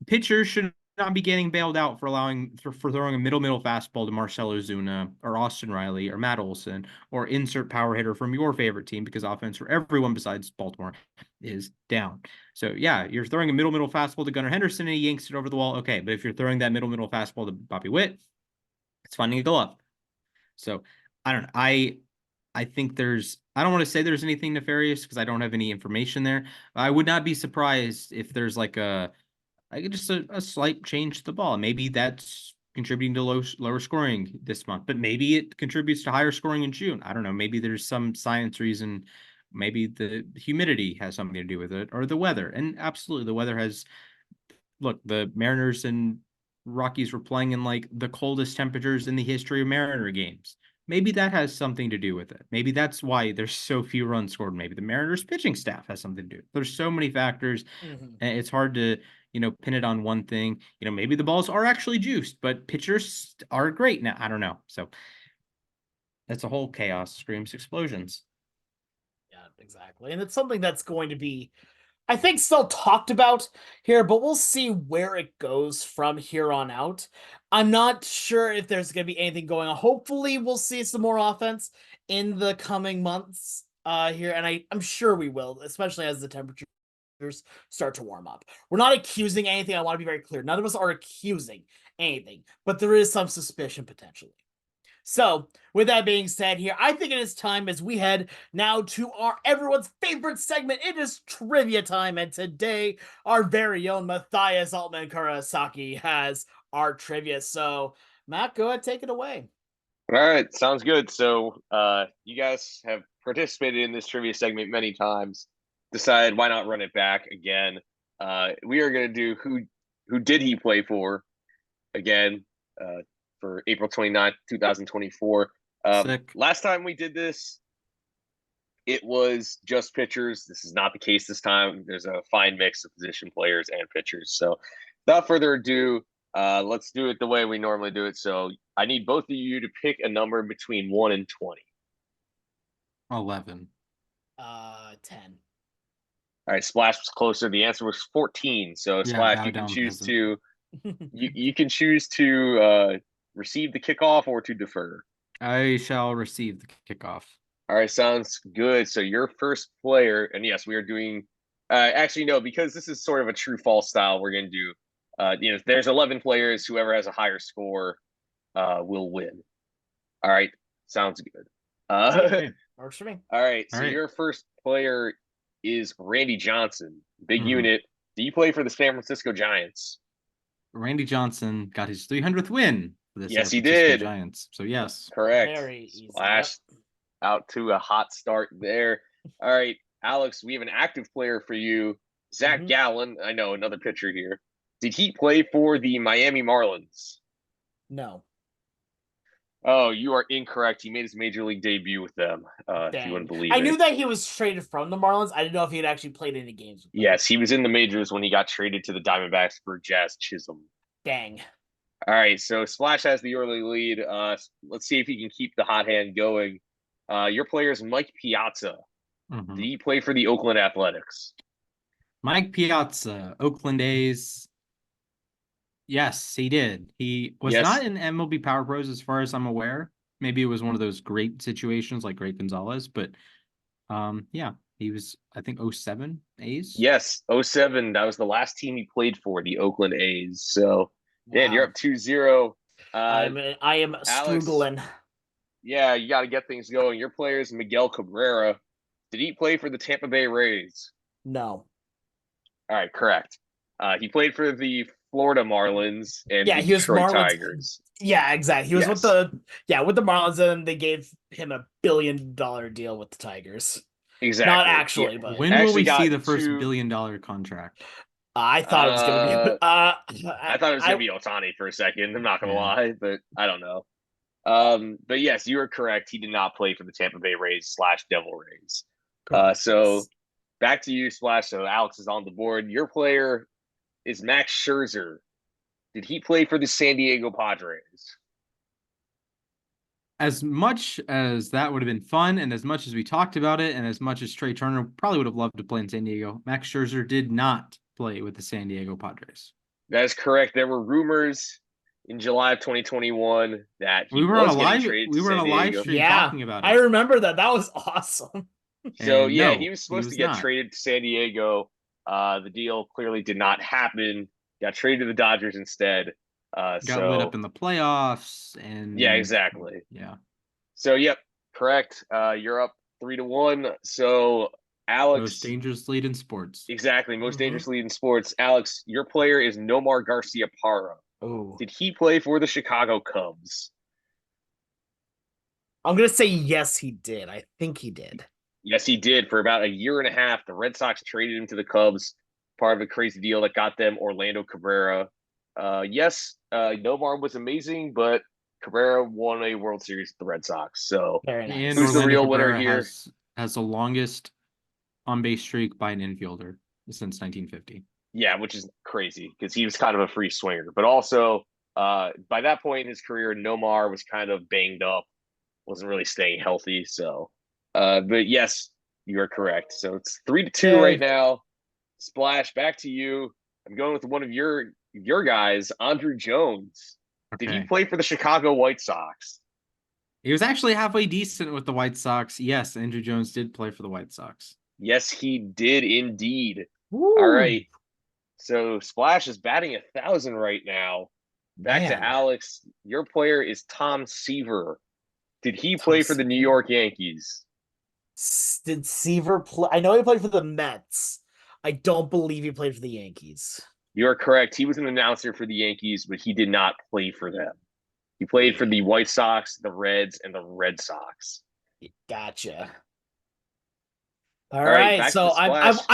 Pitchers should not be getting bailed out for allowing for throwing a middle fastball to Marcell Ozuna or Austin Riley or Matt Olson or insert power hitter from your favorite team because offense for everyone besides Baltimore is down. So yeah, you're throwing a middle fastball to Gunnar Henderson and he yanks it over the wall. Okay, but if you're throwing that middle fastball to Bobby Witt, it's finding a glove. So I don't know. I think I don't want to say there's anything nefarious because I don't have any information there. I would not be surprised if there's like just a slight change to the ball. Maybe that's contributing to lower scoring this month, but maybe it contributes to higher scoring in June. I don't know. Maybe there's some science reason. Maybe the humidity has something to do with it or the weather. And absolutely, the weather has. Look, the Mariners and Rockies were playing in like the coldest temperatures in the history of Mariner games. Maybe that has something to do with it. Maybe that's why there's so few runs scored. Maybe the Mariners pitching staff has something to do. There's so many factors, Mm-hmm. and it's hard to pin it on one thing. Maybe the balls are actually juiced, but pitchers are great now. I don't know. So that's a whole chaos, screams, explosions. Yeah, exactly. And it's something that's going to be, I think, still talked about here, but we'll see where it goes from here on out. I'm not sure if there's going to be anything going on. Hopefully, we'll see some more offense in the coming months here, and I'm sure we will, especially as the temperatures start to warm up. We're not accusing anything. I want to be very clear. None of us are accusing anything, but there is some suspicion potentially. So, with that being said here, I think it is time as we head now to our everyone's favorite segment. It is trivia time, and today our very own Matthias Altman Kurosaki has our trivia. So, Matt, go ahead, take it away. All right, sounds good. So, you guys have participated in this trivia segment many times. Decided why not run it back again? We are going to do who did he play for again for April 29th, 2024. Sick. Last time we did this, it was just pitchers. This is not the case this time. There's a fine mix of position players and pitchers. So, without further ado, let's do it the way we normally do it. So, I need both of you to pick a number between 1 and 20. 11. 10. All right, Splash was closer. The answer was 14. So, Yeah, Splash, bow you can down, choose peasant. to you can choose to receive the kickoff or to defer. I shall receive the kickoff. All right, sounds good. So your first player, and yes, we are doing. Actually, no, because this is sort of a true false style. We're going to do. There's 11 players. Whoever has a higher score, will win. All right, sounds good. Okay, works for me. All right, All so right. your first player is Randy Johnson, big Mhm. unit. Do you play for the San Francisco Giants? Randy Johnson got his 300th win for the San Yes, he Francisco did. Giants. So yes. Correct. Very easy. Splash out to a hot start there. All right, Alex, we have an active player for you. Zach Mhm. Gallen, I know, another pitcher here. Did he play for the Miami Marlins? No. Oh, you are incorrect. He made his major league debut with them, if you wouldn't Dang. believe I it. knew that he was traded from the Marlins. I didn't know if he had actually played any games with them. Yes, he was in the majors when he got traded to the Diamondbacks for Jazz Chisholm. Dang. All right, so Splash has the early lead. Let's see if he can keep the hot hand going. Your player is Mike Piazza. Mhm. Did he play for the Oakland Athletics? Mike Piazza, Oakland A's. Yes, he did. He was Yes. not in MLB Power Pros as far as I'm aware. Maybe it was one of those great situations like Great Gonzalez, but yeah, he was, I think, 07 A's. Yes, '07. That was the last team he played for, the Oakland A's. So, Dan, you're Wow. up 2-0. I am Alex, struggling. yeah, you got to get things going. Your player is Miguel Cabrera. Did he play for the Tampa Bay Rays? No. All right, correct. He played for the Florida Marlins and Yeah, the he was Detroit Marlins. Tigers. Yeah, exactly. He was with Yes, the Marlins, and they gave him a $1 billion deal with the Tigers. Not exactly. actually, but When will Actually we see got the first two. $1 billion contract? I thought it was gonna be. I thought it was gonna I be Otani for a second. I'm not gonna Yeah. lie, but I don't know. But yes, you are correct. He did not play for the Tampa Bay Rays / Devil Rays. correct. So back to you, Splash. So Alex is on the board. Your player is Max Scherzer. Did he play for the San Diego Padres? As much as that would have been fun, and as much as we talked about it, and as much as Trey Turner probably would have loved to play in San Diego, Max Scherzer did not play with the San Diego Padres. That is correct. There were rumors in July of 2021 that he was getting traded to San Diego. stream Yeah, talking about I it. remember that. That was awesome. So And yeah, no, he was he supposed to was get not. traded to San Diego. The deal clearly did not happen. Got traded to the Dodgers instead. Got lit up So in the playoffs, and yeah, exactly. yeah. So yep, correct. You're up 3-1. So Alex, Most dangerous lead in sports. exactly, most Mhm. dangerous lead in sports. Alex, your player is Nomar Garcia Parra. Oh, Did he play for the Chicago Cubs? I'm gonna say yes, he did. I think he did. Yes, he did. For about a year and a half, the Red Sox traded him to the Cubs, part of a crazy deal that got them Orlando Cabrera. Yes, Nomar was amazing, but Cabrera won a World Series with the Red Sox. So Very nice. And who's the Orlando real winner Cabrera here? has the longest on base streak by an infielder since 1950. Yeah, which is crazy because he was kind of a free swinger. But also, by that point in his career, Nomar was kind of banged up, wasn't really staying healthy. So, but yes, you are correct. So it's 3-2 right Yay. now. Splash, back to you. I'm going with one of your guys, Andrew Jones. Did he Okay. play for the Chicago White Sox? He was actually halfway decent with the White Sox. Yes, Andrew Jones did play for the White Sox. Yes, he did indeed. Woo. All right. So Splash is batting 1,000 right now. Back to Man. Alex. Your player is Tom Seaver. Did he play for Tough. the New York Yankees? Did Seaver play? I know he played for the Mets. I don't believe he played for the Yankees. You're correct. He was an announcer for the Yankees, but he did not play for them. He played for the White Sox, the Reds, and the Red Sox. Gotcha. All All right, right, back to the so I've splash.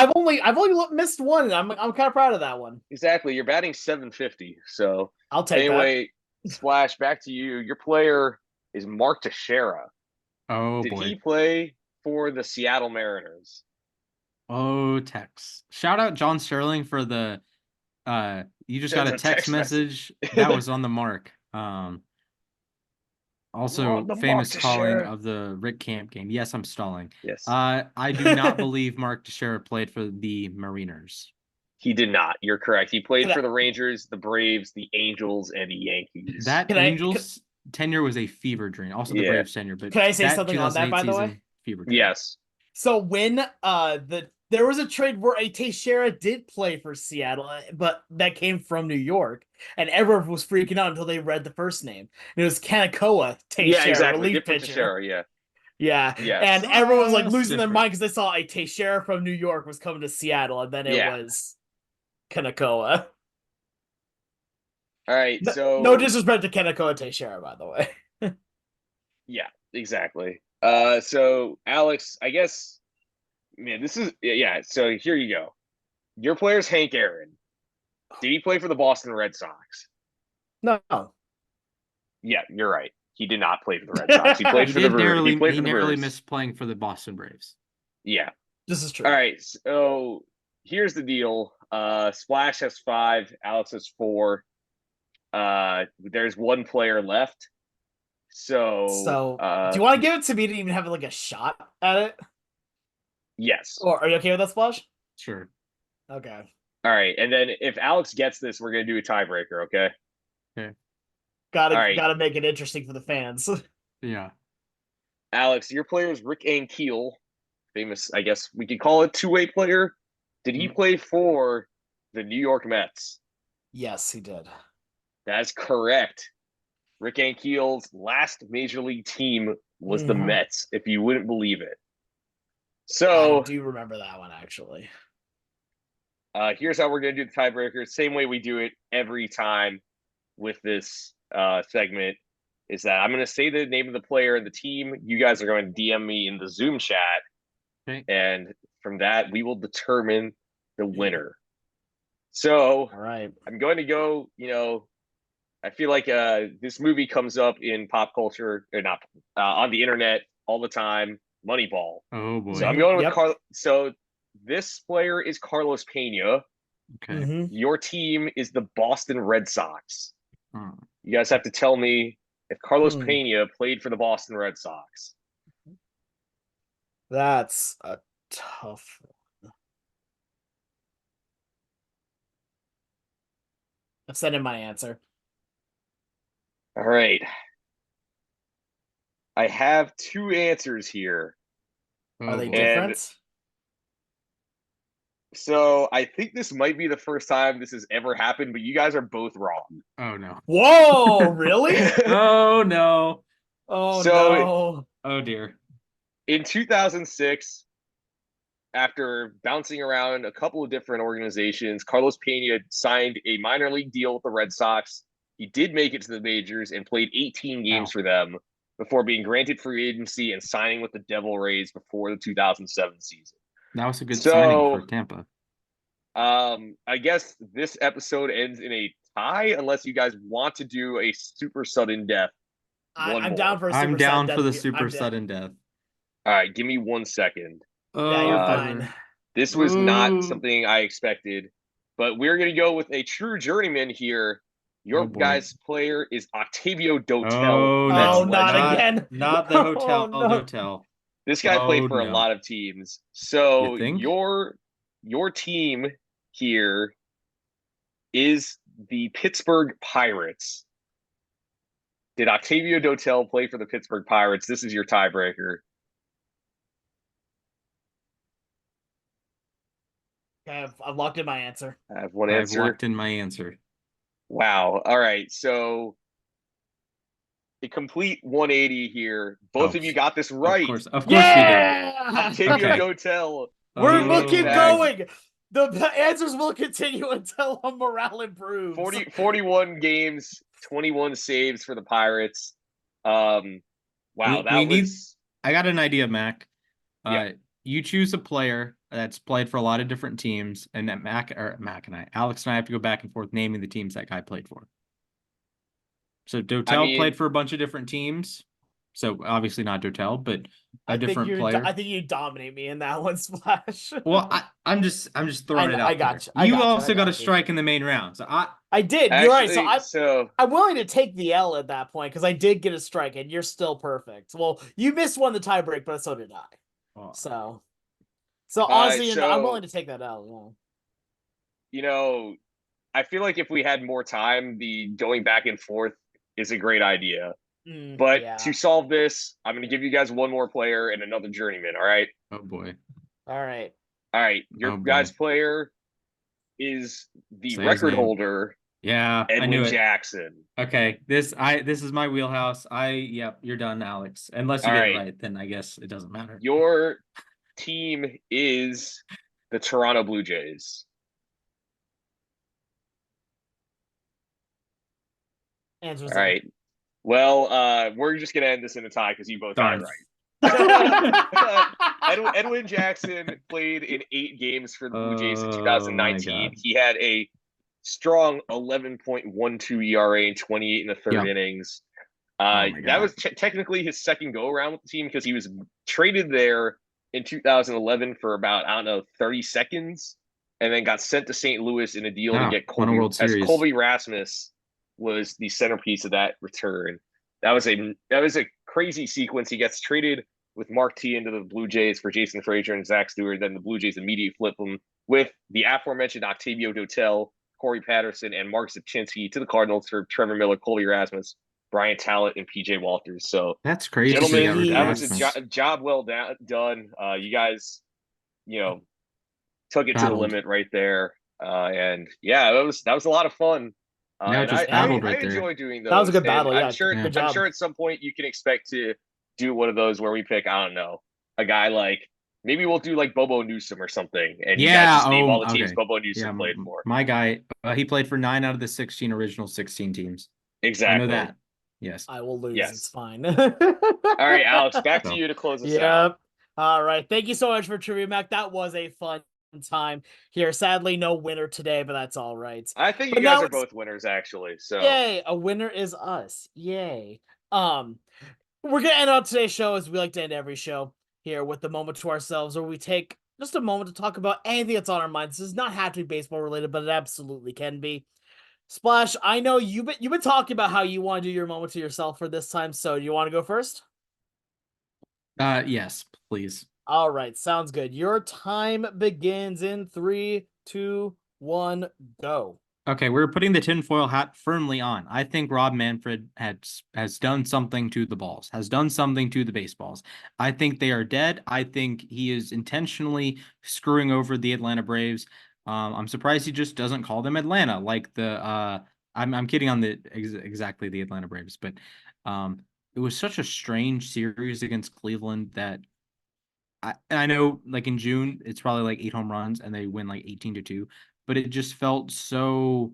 I've only missed one, and I'm kind of proud of that one. Exactly. You're batting 750. So I'll take that. anyway, splash back to you. Your player is Mark Teixeira. Oh Did boy. he play for the Seattle Mariners? Oh, text. Shout out John Sterling for the you just got Sends a a text text message that message. was on the mark. We're on Also the Mark famous calling Teixeira. of the Rick Camp game. Yes, I'm stalling. Yes. I do not believe Mark Teixeira played for the Mariners. He did not. You're correct. He played Can I for the Rangers, the Braves, the Angels, and the Yankees. That can I can, Angels tenure was a fever dream. Also the Yeah. Braves tenure, but can I say that something on that, 2008 by the way? season, fever dream. Yes. So when there was a trade where a Teixeira did play for Seattle, but that came from New York, and everyone was freaking out until they read the first name. And it was Kanakoa Yeah, Teixeira, exactly. relief Different pitcher. Teixeira. Yeah. Yeah, and Yes. everyone was like Just losing their different. mind because they saw a Teixeira from New York was coming to Seattle, and then it Yeah. was Kanakoa. All right. No So disrespect to Kanakoa Teixeira, by the way. yeah, exactly. So Alex, I guess, man, this is yeah. So here you go. Your player's Hank Aaron. Did he play for the Boston Red Sox? No. Yeah, you're right. He did not play for the Red Sox. He played He for the did Brewers. He narrowly played he for the narrowly Brewers. missed playing for the Boston Braves. Yeah. This is All true. right. So here's the deal. Splash has 5. Alex has 4. There's one player left. So So, do you want to give it to me to even have like a shot at it? yes. Or are you okay with that, Splash? Sure. Okay. All right. And then if Alex gets this, we're gonna do a tiebreaker, okay? Okay. All Gotta right. gotta make it interesting for the fans. Yeah. Alex, your player is Rick Ankiel, famous, I guess we could call it two-way player. Did he play for the New York Mets? Yes, he did. That's correct. Rick Ankiel's last major league team was the Mhm. Mets, if you wouldn't believe it. I So do remember that one actually. here's how we're going to do the tiebreaker. Same way we do it every time with this segment is that I'm going to say the name of the player and the team. You guys are going to DM me in the Zoom chat. Okay. And from that, we will determine the winner. So All right. I'm going to go, I feel like this movie comes up in pop culture, or not, on the internet all the time, Moneyball. Oh So boy. I'm going with Yep. So this player is Carlos Pena. Okay. Mhm. Your team is the Boston Red Sox. Hmm. You guys have to tell me if Carlos Hmm. Pena played for the Boston Red Sox. That's a tough one. I've sent in my answer. All right. I have 2 answers here. Are Oh they boy. And different? so I think this might be the first time this has ever happened, but you guys are both wrong. Oh no. Whoa, really? Oh no. Oh So no. Oh dear. in 2006, after bouncing around a couple of different organizations, Carlos Pena signed a minor league deal with the Red Sox. He did make it to the majors and played 18 games Wow. for them before being granted free agency and signing with the Devil Rays before the 2007 season. That was a good signing for So, Tampa. I guess this episode ends in a tie unless you guys want to do a super sudden death. One I'm more. down for a I'm super down sudden for the death. super I'm down. sudden death. All right, give me 1 second. Yeah, you're Oh, fine. This was not Ooh. something I expected, but we're going to go with a true journeyman here. Your Oh boy. guy's player is Octavio Dotel, Oh Mets Oh, no. not legend. again. Not the Oh hotel no. Dotel. This guy played Oh for a no. lot of teams. You So think? your team here is the Pittsburgh Pirates. Did Octavio Dotel play for the Pittsburgh Pirates? This is your tiebreaker. Okay, I've locked in my answer. I have one I've answer. locked in my answer. Wow. All right. So a complete 180 here. Both Oh, of you got this Of right. course we did. Yeah. Octavio Okay. Dotel. We'll keep Oh. going. The answers will continue until morale improves. 41 games, 21 saves for the Pirates. Wow, We that need. was I got an idea, Mac. yeah. You choose a player that's played for a lot of different teams, and that Mac and I, Alex and I have to go back and forth naming the teams that guy played for. So I Dotel played mean, for a bunch of different teams. So obviously not Dotel, but a different player. I think you dominate me in that one, Splash. Well, I'm just throwing it I out there. got you. You I also got a got you. strike in the main round. So I did. You're right. actually, so I'm willing to take the L at that point because I did get a strike and you're still perfect. Well, you missed one the tiebreak, but so did I. well, So honestly, I'm so willing to take that L. you know, I feel like if we had more time, the going back and forth is a great idea. But Yeah. to solve this, I'm going to give you guys one more player and another journeyman. All right. oh boy. All right. All right. Your Oh boy. guys' player is the Say his record name. holder, Yeah, I knew Edwin it. Jackson. Okay, this is my wheelhouse. Yep, you're done, Alex. Unless you All get it right. right, then I guess it doesn't matter. Your team is the Toronto Blue Jays. Answer's All right. Well, we're just gonna end this in a tie because you both got it Darn. right. Edwin Jackson played in 8 games for the Blue Jays in Oh my 2019. God. He had a strong 11.12 ERA in 28 in the third Yep. innings. Oh my That God. was technically his second go around with the team because he was traded there in 2011 for about, I don't know, 30 seconds and then got sent to St. Louis in a deal to Ah, get won a Colby, World as Series. Colby Rasmus was the centerpiece of that return. That was a crazy sequence. He gets traded with Mark T into the Blue Jays for Jason Frazier and Zach Stewart. Then the Blue Jays immediately flip him with the aforementioned Octavio Dotel, Corey Patterson, and Mark Zipchinski to the Cardinals for Trevor Miller, Colby Rasmus, Brian Talent, and PJ Walters. So, That's crazy. gentlemen, that was a Rasmus. job well done. You guys, took it to the Battled. limit right there. And yeah, that was a lot of fun. Now And just I battled right there. enjoy doing those. That was a good And battle. I'm Yeah. sure Good I'm job. sure at some point you can expect to do one of those where we pick, I don't know, a guy like maybe we'll do like Bobo Newsom or something, and you guys Yeah. just name all the teams Okay. Bobo Newsom Yeah. played for. My guy, he played for 9 out of the 16 original 16 teams. I know Exactly. that. Yes. I will lose. Yes. It's fine. All right, Alex, back to So. you to close us out. Yep. All right. Thank you so much for Trivia Mac. That was a fun time here. Sadly, no winner today, but that's all right. I think But you guys now are it's- both winners, actually. So Yay, a winner is us. Yay. We're gonna end out today's show as we like to end every show here with the moment to ourselves, where we take just a moment to talk about anything that's on our minds. This does not have to be baseball related, but it absolutely can be. Splash, I know you've been talking about how you want to do your moment to yourself for this time, so do you want to go first? Yes, please. All right, sounds good. Your time begins in 3, 2, 1, go. Okay, we're putting the tinfoil hat firmly on. I think Rob Manfred has done something to the balls, has done something to the baseballs. I think they are dead. I think he is intentionally screwing over the Atlanta Braves. I'm surprised he just doesn't call them Atlanta like the. I'm kidding on the exactly the Atlanta Braves, but it was such a strange series against Cleveland that I know like in June it's probably like 8 home runs and they win like 18-2, but it just felt so.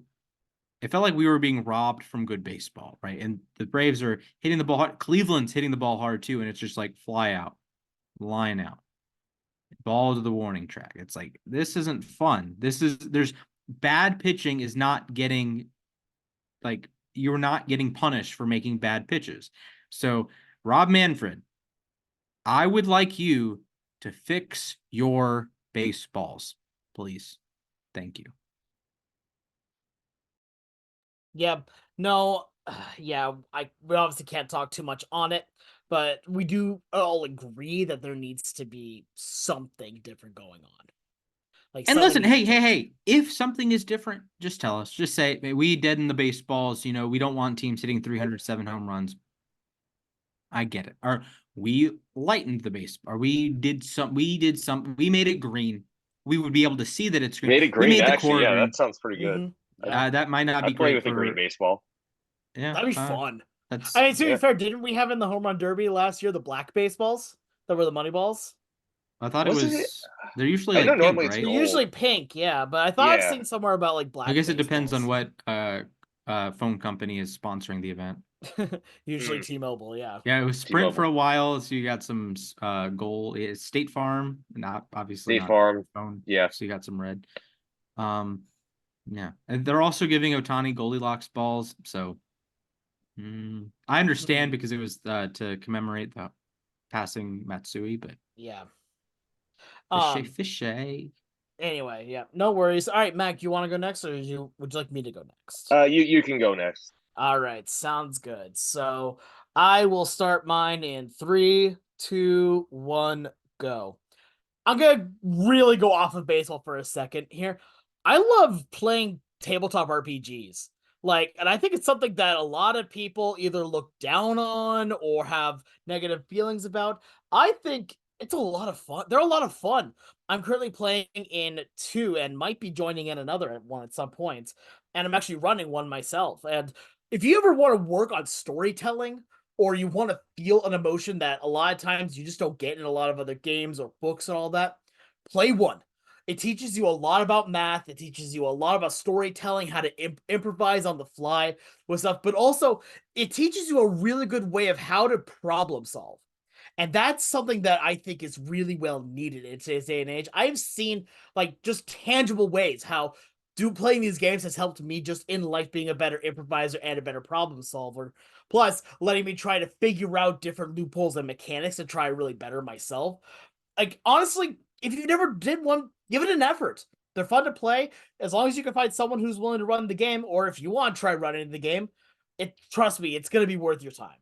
It felt like we were being robbed from good baseball, right? And the Braves are hitting the ball hard. Cleveland's hitting the ball hard too, and it's just like fly out, line out, ball to the warning track. It's like this isn't fun. There's bad pitching is not getting like you're not getting punished for making bad pitches. So Rob Manfred, I would like you to fix your baseballs, please. Thank you. Yeah, no, yeah, we obviously can't talk too much on it, but we do all agree that there needs to be something different going on. Like, And listen, something hey, if something is different, just tell us. Just say, we deaden the baseballs. We don't want teams hitting 307 home runs. I get it. Or we lightened the base. Or we made it green. We would be able to see that it's green. Made it green, we made the actually. core Yeah, green. that sounds pretty good. Yeah. That might not be I'd play great with a green for. baseball. Yeah, That'd be fun. That's I mean, to be Yeah. fair, didn't we have in the home run derby last year the black baseballs that were the money balls? I thought it Was it? was they're usually I know like pink, normally it's They're right? gold. usually pink, yeah, but I thought I've Yeah. seen somewhere about like I black guess it depends on baseballs. what phone company is sponsoring the event. Usually Hmm. T-Mobile, yeah. Yeah, it was Sprint for T-Mobile. a while, so you got some gold. It's State Farm, not obviously State not Farm. phone, Yeah. so you got some red. Um, yeah, and they're also giving Otani Goldilocks balls, so I understand Hmm. because it was to commemorate the passing Matsui, but Yeah. fishy, Um. fishy. Anyway, yeah, no worries. All right, Mac, you want to go next, or would you like me to go next? You can go next. All right, sounds good. So I will start mine in 3, 2, 1, go. I'm gonna really go off of baseball for a second here. I love playing tabletop RPGs. Like, and I think it's something that a lot of people either look down on or have negative feelings about. I think it's a lot of fun. They're a lot of fun. I'm currently playing in two and might be joining in another one at some point. And I'm actually running one myself. And if you ever want to work on storytelling, or you want to feel an emotion that a lot of times you just don't get in a lot of other games or books and all that, play one. It teaches you a lot about math. It teaches you a lot about storytelling, how to improvise on the fly with stuff, but also it teaches you a really good way of how to problem solve. And that's something that I think is really well needed in today's day and age. I've seen like just tangible ways how playing these games has helped me just in life being a better improviser and a better problem solver. Plus, letting me try to figure out different loopholes and mechanics to try really better myself. Like honestly, if you never did one, give it an effort. They're fun to play as long as you can find someone who's willing to run the game, or if you want to try running the game, trust me, it's gonna be worth your time.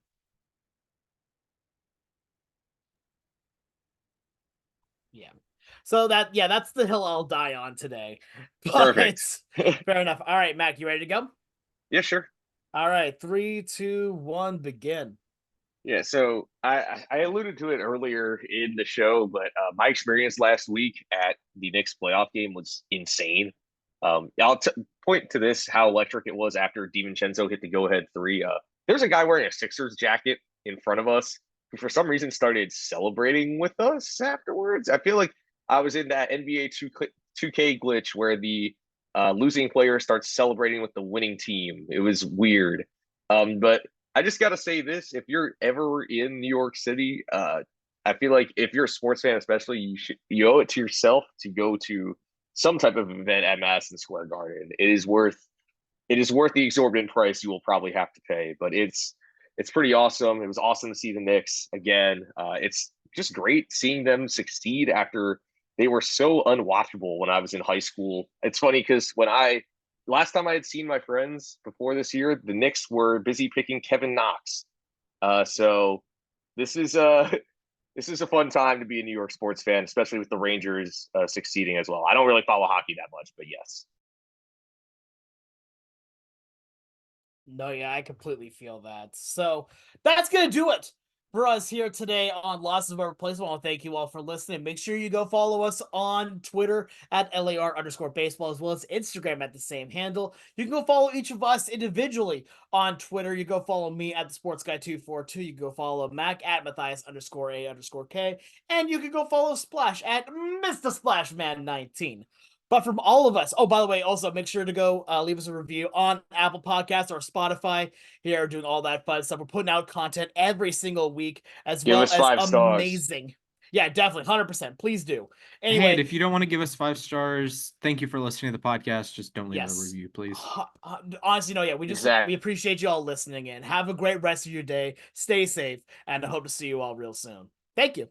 Yeah. So that's the hill I'll die on today. But Perfect. fair enough. All right, Mac, you ready to go? Yeah, sure. All right, 3, 2, 1, begin. Yeah, so I alluded to it earlier in the show, but my experience last week at the Knicks playoff game was insane. I'll point to this how electric it was after DiVincenzo hit the go-ahead three. There's a guy wearing a Sixers jacket in front of us who, for some reason, started celebrating with us afterwards. I feel like I was in that NBA 2K glitch where the losing player starts celebrating with the winning team. It was weird. But I just got to say this: if you're ever in New York City, I feel like if you're a sports fan, especially, you owe it to yourself to go to some type of event at Madison Square Garden. It is worth the exorbitant price you will probably have to pay, but it's pretty awesome. It was awesome to see the Knicks again. It's just great seeing them succeed after they were so unwatchable when I was in high school. It's funny because when I last time I had seen my friends before this year, the Knicks were busy picking Kevin Knox. So this is this is a fun time to be a New York sports fan, especially with the Rangers succeeding as well. I don't really follow hockey that much, but yes. No, yeah, I completely feel that. So that's gonna do it for us here today on Losses of Replacement. I want to thank you all for listening. Make sure you go follow us on Twitter at LAR_baseball, as well as Instagram at the same handle. You can go follow each of us individually on Twitter. You go follow me at the Sports Guy 242. You can go follow Mac at Mathias_A_K. And you can go follow Splash at Mr. Splashman19. But from all of us, oh, by the way, also make sure to go leave us a review on Apple Podcasts or Spotify. Here, doing all that fun stuff. We're putting out content every single week, as Give well us as 5 stars. amazing. Yeah, definitely, 100%. Please do. Hey, and Anyway, if you don't want to give us 5 stars, thank you for listening to the podcast. Just don't leave a yes. review, please. Honestly, no, yeah, we Exactly. appreciate you all listening in. Have a great rest of your day. Stay safe, and I hope to see you all real soon. Thank you.